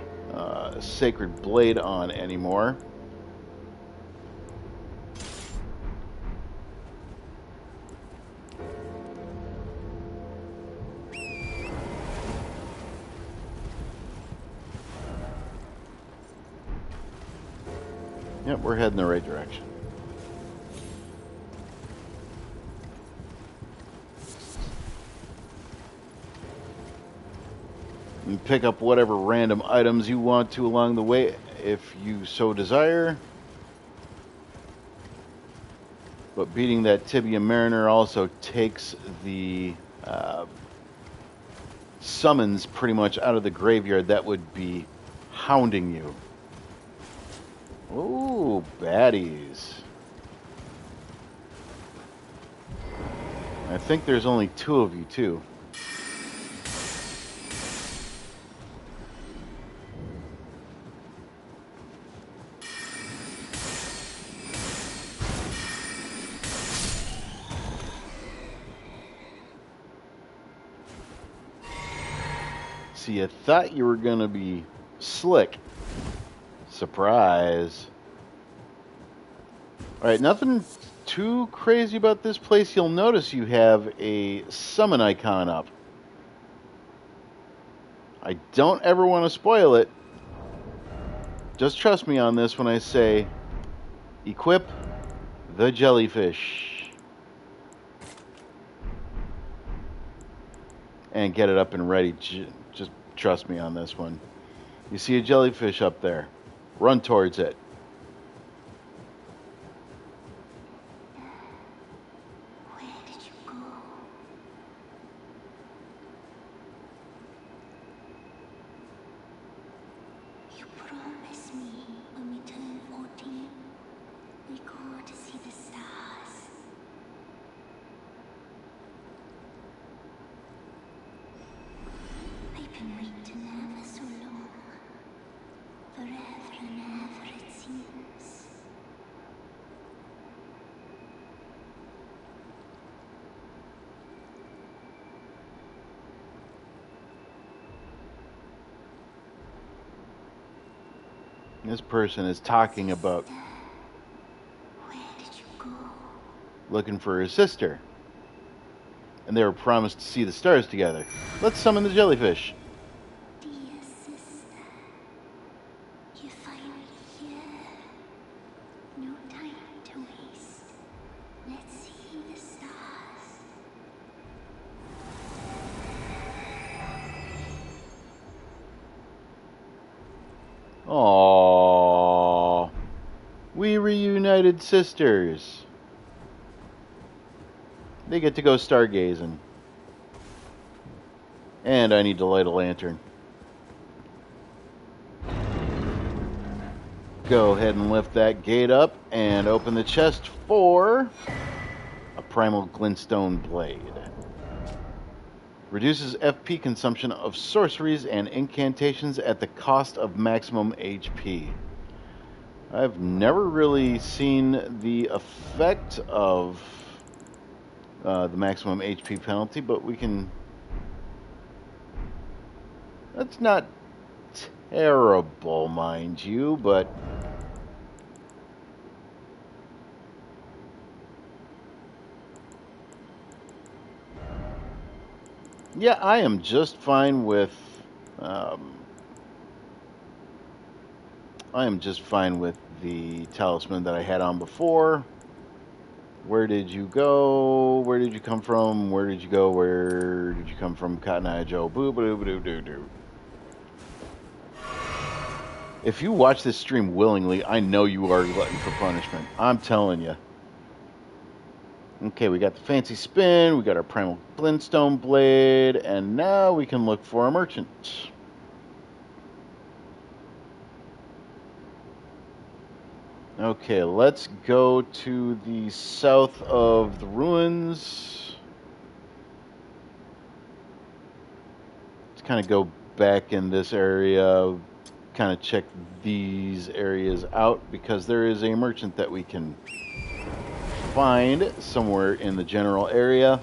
sacred blade on anymore. Yep, we're heading the right direction. You pick up whatever random items you want to along the way if you so desire. But beating that Tibia Mariner also takes the summons pretty much out of the graveyard that would be hounding you. Ooh, baddies. I think there's only 2 of you, too. See, you thought you were going to be slick. Surprise. Alright, nothing too crazy about this place. You'll notice you have a summon icon up. I don't ever want to spoil it. Just trust me on this when I say, equip the jellyfish. And get it up and ready. Just trust me on this one. You see a jellyfish up there. Run towards it. Where did you go? You promised me when we turn 14, we go to see the stars. I've been waiting ever so long. Forever and ever it seems. This person is talking about Where did you go? looking for her sister. And they were promised to see the stars together. Let's summon the jellyfish. Dear sister, you're finally here. No time to waste. Let's see the stars. Aww. We reunited sisters. They get to go stargazing. And I need to light a lantern. Go ahead and lift that gate up and open the chest for a primal glintstone blade. Reduces FP consumption of sorceries and incantations at the cost of maximum HP. I've never really seen the effect of the maximum HP penalty, but we can... That's not terrible, mind you, but... Yeah, I am just fine with... I am just fine with the talisman that I had on before. Where did you go? Where did you come from? Where did you go? Where did you come from? Cotton Eye Joe. Boo boo boo doo doo. If you watch this stream willingly, I know you are glutton for punishment. I'm telling you. Okay, we got the fancy spin, we got our primal glintstone blade, and now we can look for a merchant. Okay, let's go to the south of the ruins. Let's kind of go back in this area, kind of check these areas out, because there is a merchant that we can find somewhere in the general area.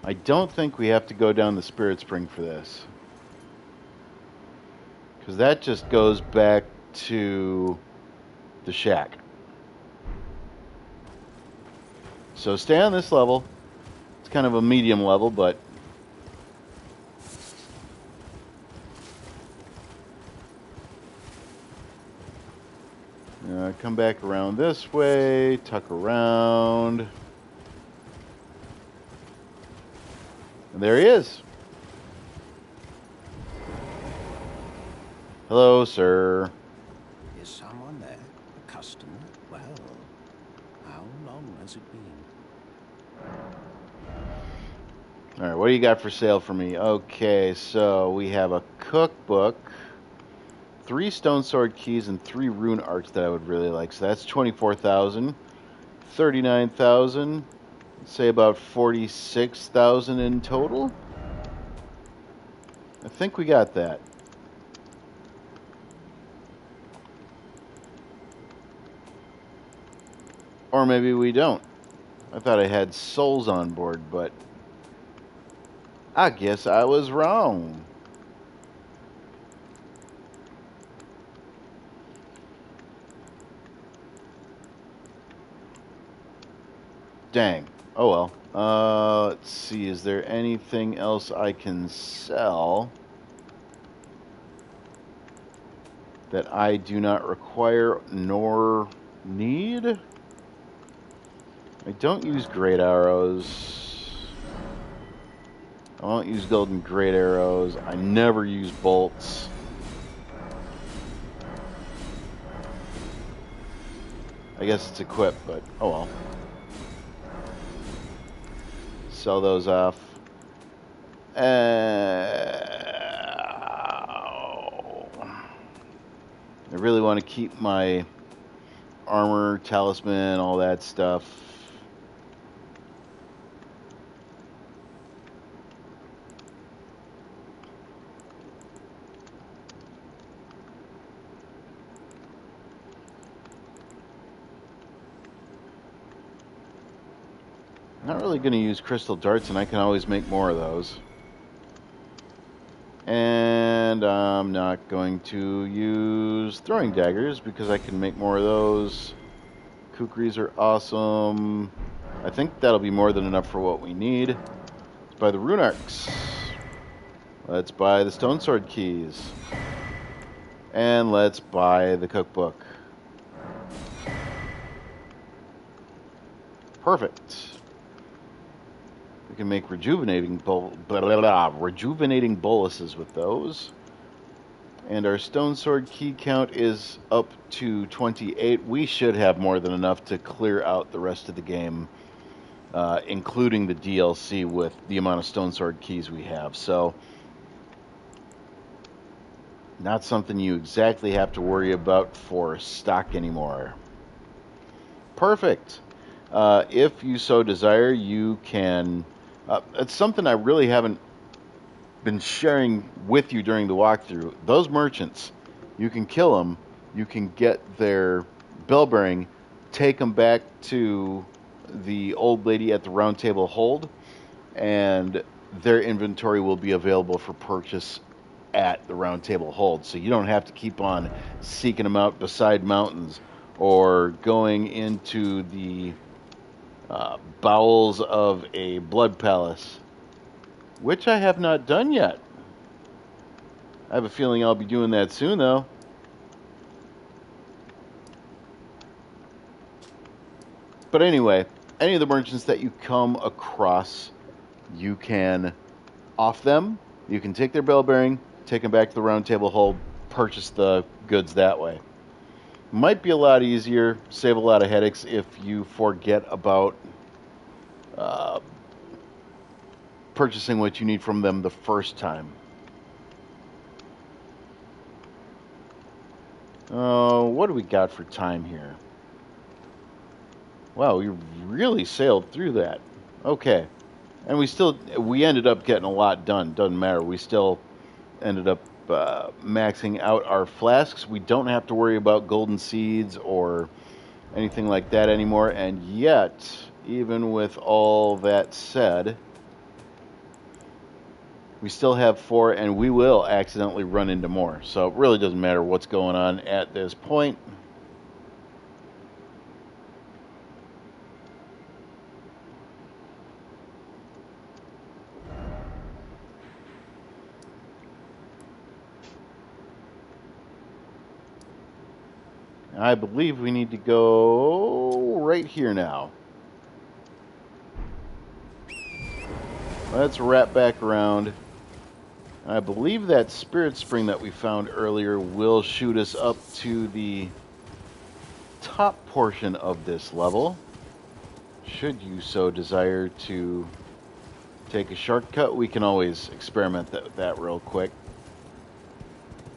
I don't think we have to go down the Spirit Spring for this. Because that just goes back to the shack. So stay on this level. It's kind of a medium level, but... come back around this way, tuck around. And there he is. Hello, sir. Is someone there? A customer? Well, how long has it been? All right, what do you got for sale for me? Okay, so we have a cookbook, 3 stone sword keys, and 3 rune arcs that I would really like. So that's 24,000, 39,000, say about 46,000 in total. I think we got that. Or maybe we don't. I thought I had souls on board, but I guess I was wrong. Dang. Oh well. Let's see. Is there anything else I can sell that I do not require nor need? I don't use great arrows. I won't use golden great arrows. I never use bolts. I guess it's equipped, but oh well. Sell those off. I really want to keep my armor, talisman, all that stuff. Not really going to use crystal darts, and I can always make more of those. And I'm not going to use throwing daggers because I can make more of those. Kukris are awesome. I think that'll be more than enough for what we need. Let's buy the rune arcs. Let's buy the stone sword keys. And let's buy the cookbook. Perfect. We can make rejuvenating boluses with those. And our stone sword key count is up to 28. We should have more than enough to clear out the rest of the game, including the DLC with the amount of stone sword keys we have. So, not something you exactly have to worry about for stock anymore. Perfect. If you so desire, you can... it's something I really haven't been sharing with you during the walkthrough. Those merchants, you can kill them, you can get their bell bearing, take them back to the old lady at the round table hold, and their inventory will be available for purchase at the round table hold. So you don't have to keep on seeking them out beside mountains or going into the bowels of a blood palace, which I have not done yet. I have a feeling I'll be doing that soon, though. But anyway, any of the merchants that you come across, you can off them. You can take their bell bearing, take them back to the round table hold, purchase the goods that way. Might be a lot easier, save a lot of headaches if you forget about purchasing what you need from them the first time. What do we got for time here? Wow, we really sailed through that. Okay. And we ended up getting a lot done. Doesn't matter. We still ended up maxing out our flasks. We don't have to worry about golden seeds or anything like that anymore. And yet, even with all that said, We still have 4, and we will accidentally run into more. So it really doesn't matter what's going on at this point. I believe we need to go right here now. Let's wrap back around. I believe that spirit spring that we found earlier will shoot us up to the top portion of this level. Should you so desire to take a shortcut, we can always experiment that real quick.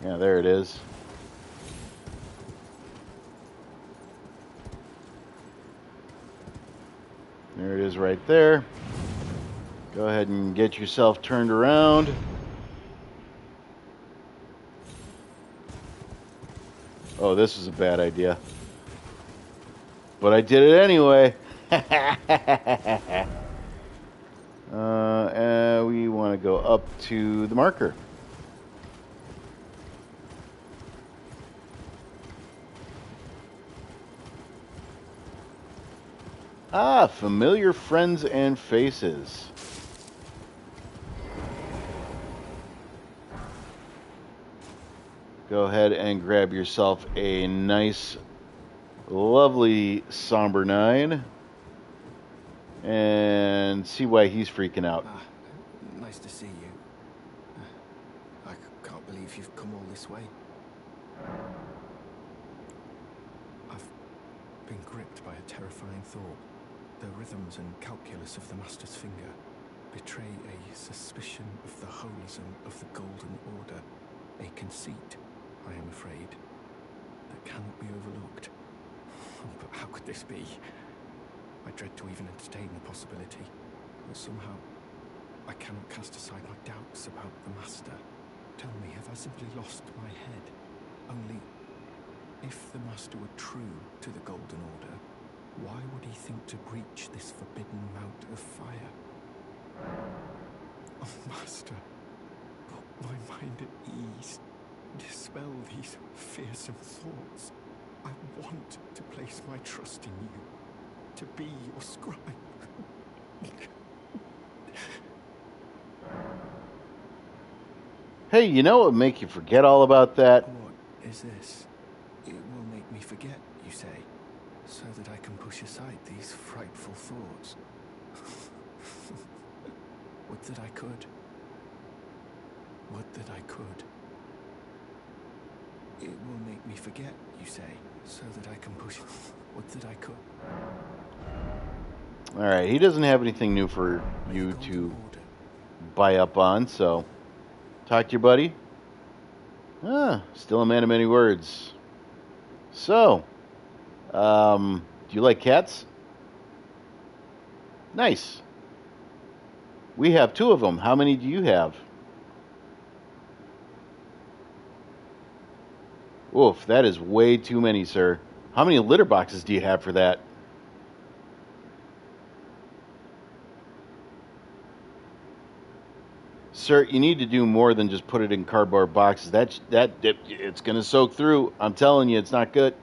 Yeah, there it is. There it is right there. Go ahead and get yourself turned around. Oh, this is a bad idea. But I did it anyway. And we want to go up to the marker. Ah, familiar friends and faces. Go ahead and grab yourself a nice, lovely somber 9. And see why he's freaking out. Nice to see you. I can't believe you've come all this way. I've been gripped by a terrifying thought. The rhythms and calculus of the Master's finger betray a suspicion of the holism of the Golden Order, a conceit, I am afraid, that cannot be overlooked. But how could this be? I dread to even entertain the possibility, but somehow I cannot cast aside my doubts about the Master. Tell me, have I simply lost my head? Only, if the Master were true to the Golden Order, why would he think to breach this forbidden mount of fire? Oh, Master, put my mind at ease. Dispel these fearsome thoughts. I want to place my trust in you, to be your scribe. Hey, you know what would make you forget all about that? What is this? It will make me forget, you say, so that I can push aside these frightful thoughts. Would that I could. Would that I could. It will make me forget, you say, so that I can push. Would that I could. Alright, he doesn't have anything new for you to buy up on, so talk to your buddy. Ah, still a man of many words. So, do you like cats? Nice. We have 2 of them. How many do you have? Oof, that is way too many, sir. How many litter boxes do you have for that? Sir, you need to do more than just put it in cardboard boxes. It's going to soak through. I'm telling you, it's not good.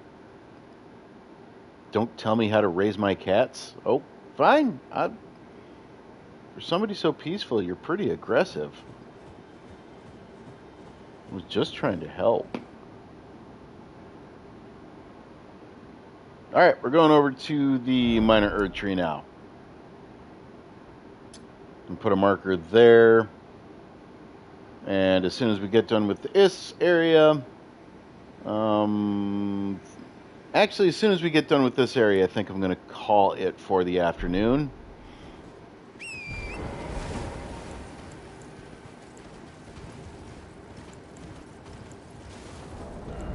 Don't tell me how to raise my cats. Oh, fine. For somebody so peaceful, you're pretty aggressive. I was just trying to help. Alright, we're going over to the minor Erd tree now. And put a marker there. And as soon as we get done with this area, actually, as soon as we get done with this area, I think I'm going to call it for the afternoon.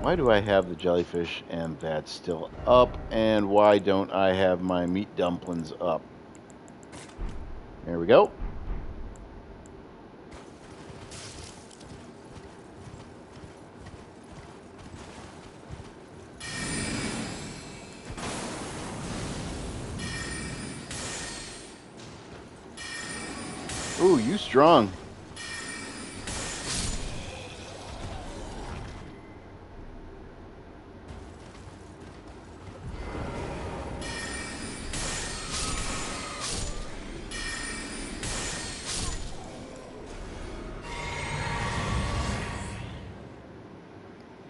Why do I have the jellyfish and that's still up? And why don't I have my meat dumplings up? There we go. Ooh, you strong.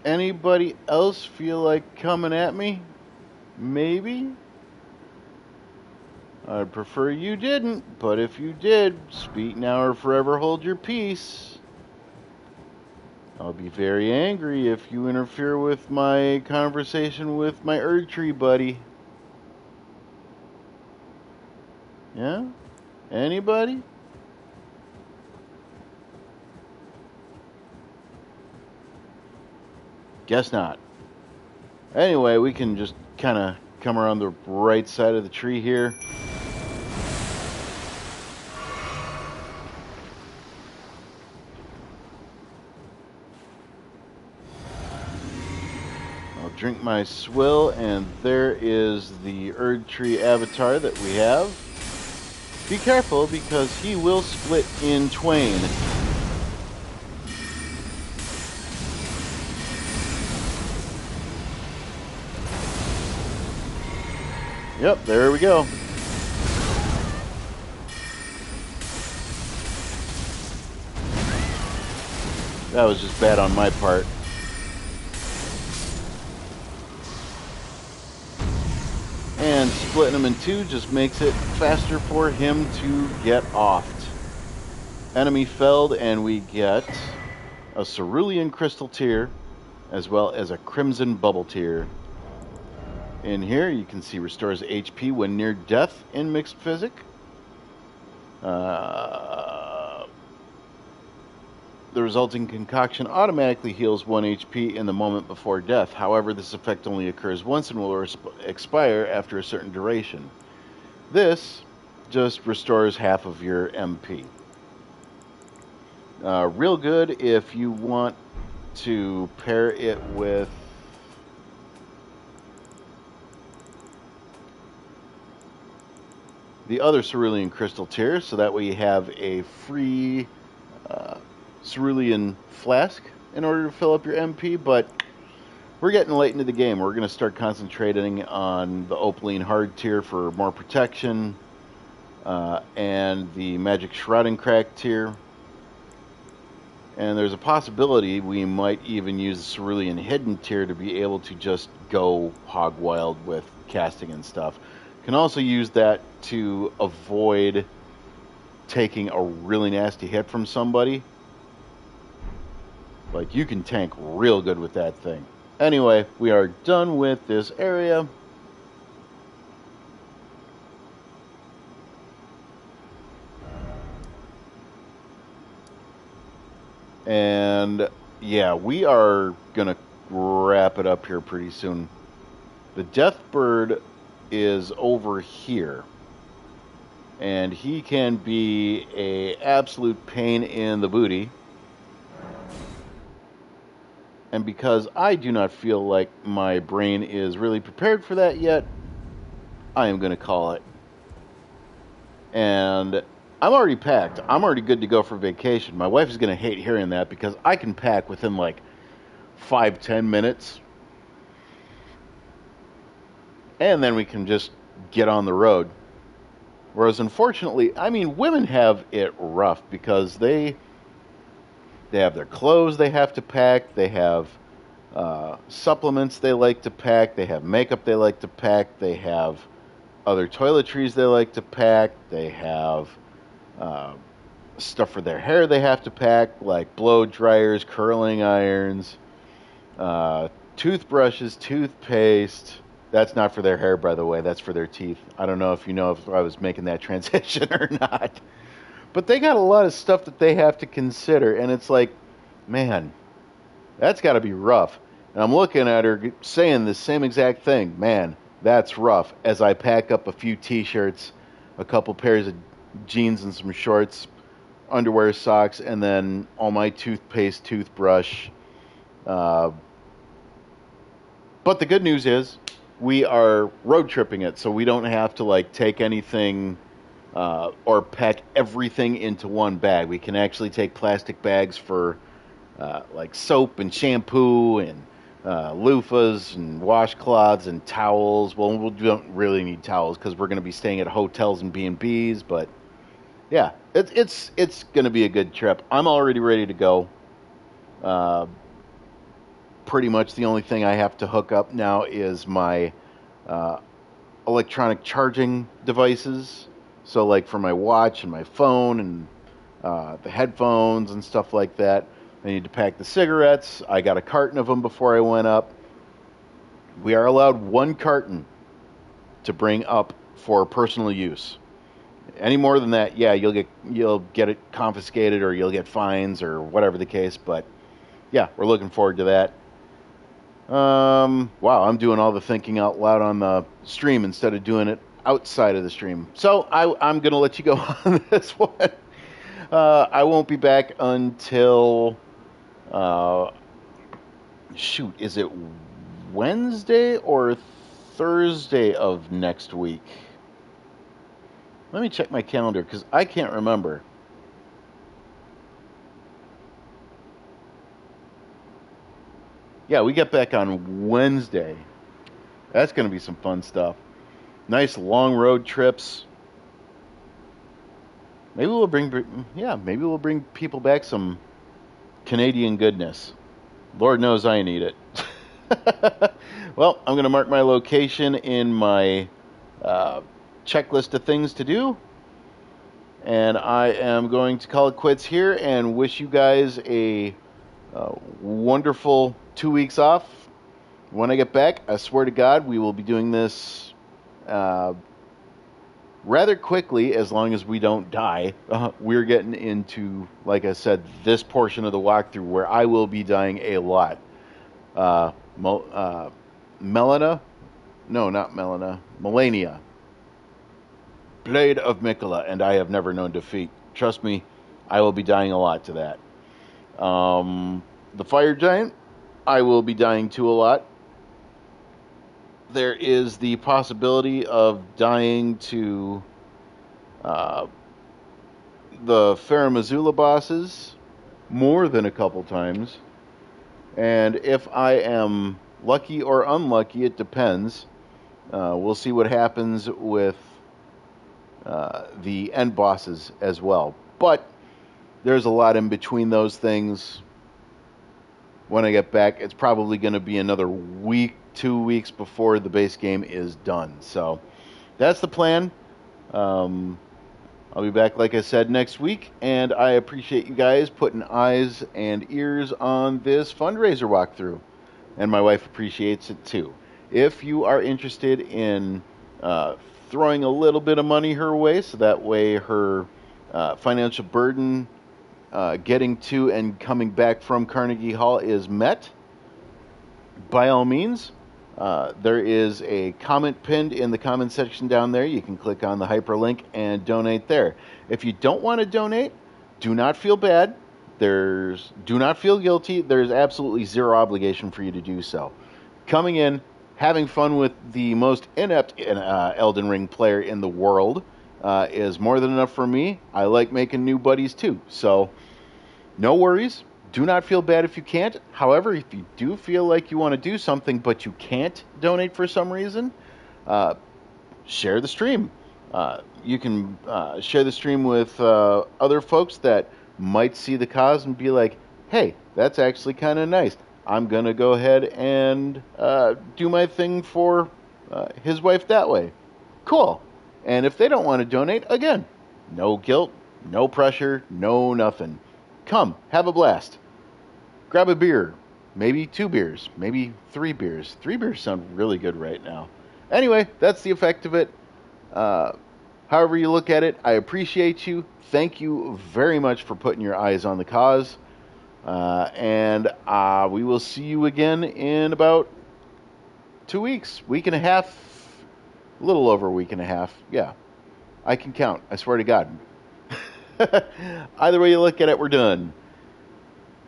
Anybody else feel like coming at me? Maybe? I'd prefer you didn't, but if you did, speak now or forever hold your peace. I'll be very angry if you interfere with my conversation with my Erd Tree buddy. Yeah? Anybody? Guess not. Anyway, we can just kind of come around the right side of the tree here. I'll drink my swill, and there is the Erd Tree avatar that we have. Be careful, because he will split in twain. Yep, there we go. That was just bad on my part. And splitting him in two just makes it faster for him to get offed. Enemy felled, and we get a cerulean crystal tear, as well as a crimson bubble tear. In here, you can see restores HP when near death in mixed physic. The resulting concoction automatically heals 1 HP in the moment before death. However, this effect only occurs once and will expire after a certain duration. This just restores half of your MP. Real good if you want to pair it with the other cerulean crystal tear, so that way you have a free cerulean flask in order to fill up your MP. But we're getting late into the game. We're going to start concentrating on the opaline hard tier for more protection, and the magic shrouding crack tier. And there's a possibility we might even use the cerulean hidden tier to be able to just go hog wild with casting and stuff. Can also use that to avoid taking a really nasty hit from somebody. Like, you can tank real good with that thing. Anyway, we are done with this area. And yeah, we are gonna wrap it up here pretty soon. The Deathbird is over here, and he can be a absolute pain in the booty. And because I do not feel like my brain is really prepared for that yet, I am going to call it. And I'm already packed. I'm already good to go for vacation. My wife is going to hate hearing that, because I can pack within like 5-10 minutes. And then we can just get on the road. Whereas, unfortunately, I mean, women have it rough, because they have their clothes they have to pack, they have supplements they like to pack, they have makeup they like to pack, they have other toiletries they like to pack, they have stuff for their hair they have to pack, like blow dryers, curling irons, toothbrushes, toothpaste. That's not for their hair, by the way. That's for their teeth. I don't know if you know if I was making that transition or not. But they got a lot of stuff that they have to consider. And it's like, man, that's got to be rough. And I'm looking at her saying the same exact thing. Man, that's rough. As I pack up a few t-shirts, a couple pairs of jeans and some shorts, underwear, socks, and then all my toothpaste, toothbrush. But the good news is, we are road tripping it, so we don't have to like take anything or pack everything into one bag. We can actually take plastic bags for like soap and shampoo and loofahs and washcloths and towels. Well, we don't really need towels because we're going to be staying at hotels and B&Bs, but yeah, it's going to be a good trip. I'm already ready to go. pretty much the only thing I have to hook up now is my electronic charging devices. So, like for my watch and my phone and the headphones and stuff like that. I need to pack the cigarettes. I got a carton of them before I went up. We are allowed one carton to bring up for personal use. Any more than that, yeah, you'll get it confiscated or you'll get fines or whatever the case. But yeah, we're looking forward to that. Wow, I'm doing all the thinking out loud on the stream instead of doing it outside of the stream. So I'm gonna let you go on this one. I won't be back until shoot, is it Wednesday or Thursday of next week? Let me check my calendar because I can't remember. Yeah, we get back on Wednesday. That's going to be some fun stuff. Nice long road trips. Maybe we'll bring people back some Canadian goodness. Lord knows I need it. Well, I'm going to mark my location in my checklist of things to do. And I am going to call it quits here and wish you guys a wonderful 2 weeks off. When I get back, I swear to God, we will be doing this rather quickly, as long as we don't die. We're getting into, like I said, this portion of the walkthrough where I will be dying a lot. Melina? No, not Melina. Melania. Blade of Mikola, and I have never known defeat. Trust me, I will be dying a lot to that. The Fire Giant, I will be dying to a lot. There is the possibility of dying to the Faramazula bosses more than a couple times. And if I am lucky or unlucky, it depends. We'll see what happens with the end bosses as well. But there's a lot in between those things. When I get back, it's probably going to be another week, 2 weeks before the base game is done. So that's the plan. I'll be back, like I said, next week, and I appreciate you guys putting eyes and ears on this fundraiser walkthrough, and my wife appreciates it too. If you are interested in throwing a little bit of money her way, so that way her financial burden getting to and coming back from Carnegie Hall is met, by all means, there is a comment pinned in the comment section down there. You can click on the hyperlink and donate there. If you don't want to donate, do not feel bad. Do not feel guilty. There's absolutely zero obligation for you to do so. Coming in, having fun with the most inept Elden Ring player in the world is more than enough for me. I like making new buddies too, so no worries. Do not feel bad if you can't. However, if you do feel like you want to do something but you can't donate for some reason, share the stream. You can share the stream with other folks that might see the cause and be like, hey, that's actually kind of nice. I'm going to go ahead and do my thing for his wife that way. Cool. And if they don't want to donate, again, no guilt, no pressure, no nothing. Come, have a blast. Grab a beer, maybe 2 beers, maybe 3 beers. 3 beers sound really good right now. Anyway, that's the effect of it. However you look at it, I appreciate you. Thank you very much for putting your eyes on the cause. And we will see you again in about 2 weeks, week and a half, a little over a week and a half. Yeah, I can count. I swear to God. Either way you look at it, we're done.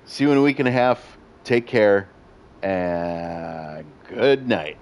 See you in a week and a half. Take care, and good night.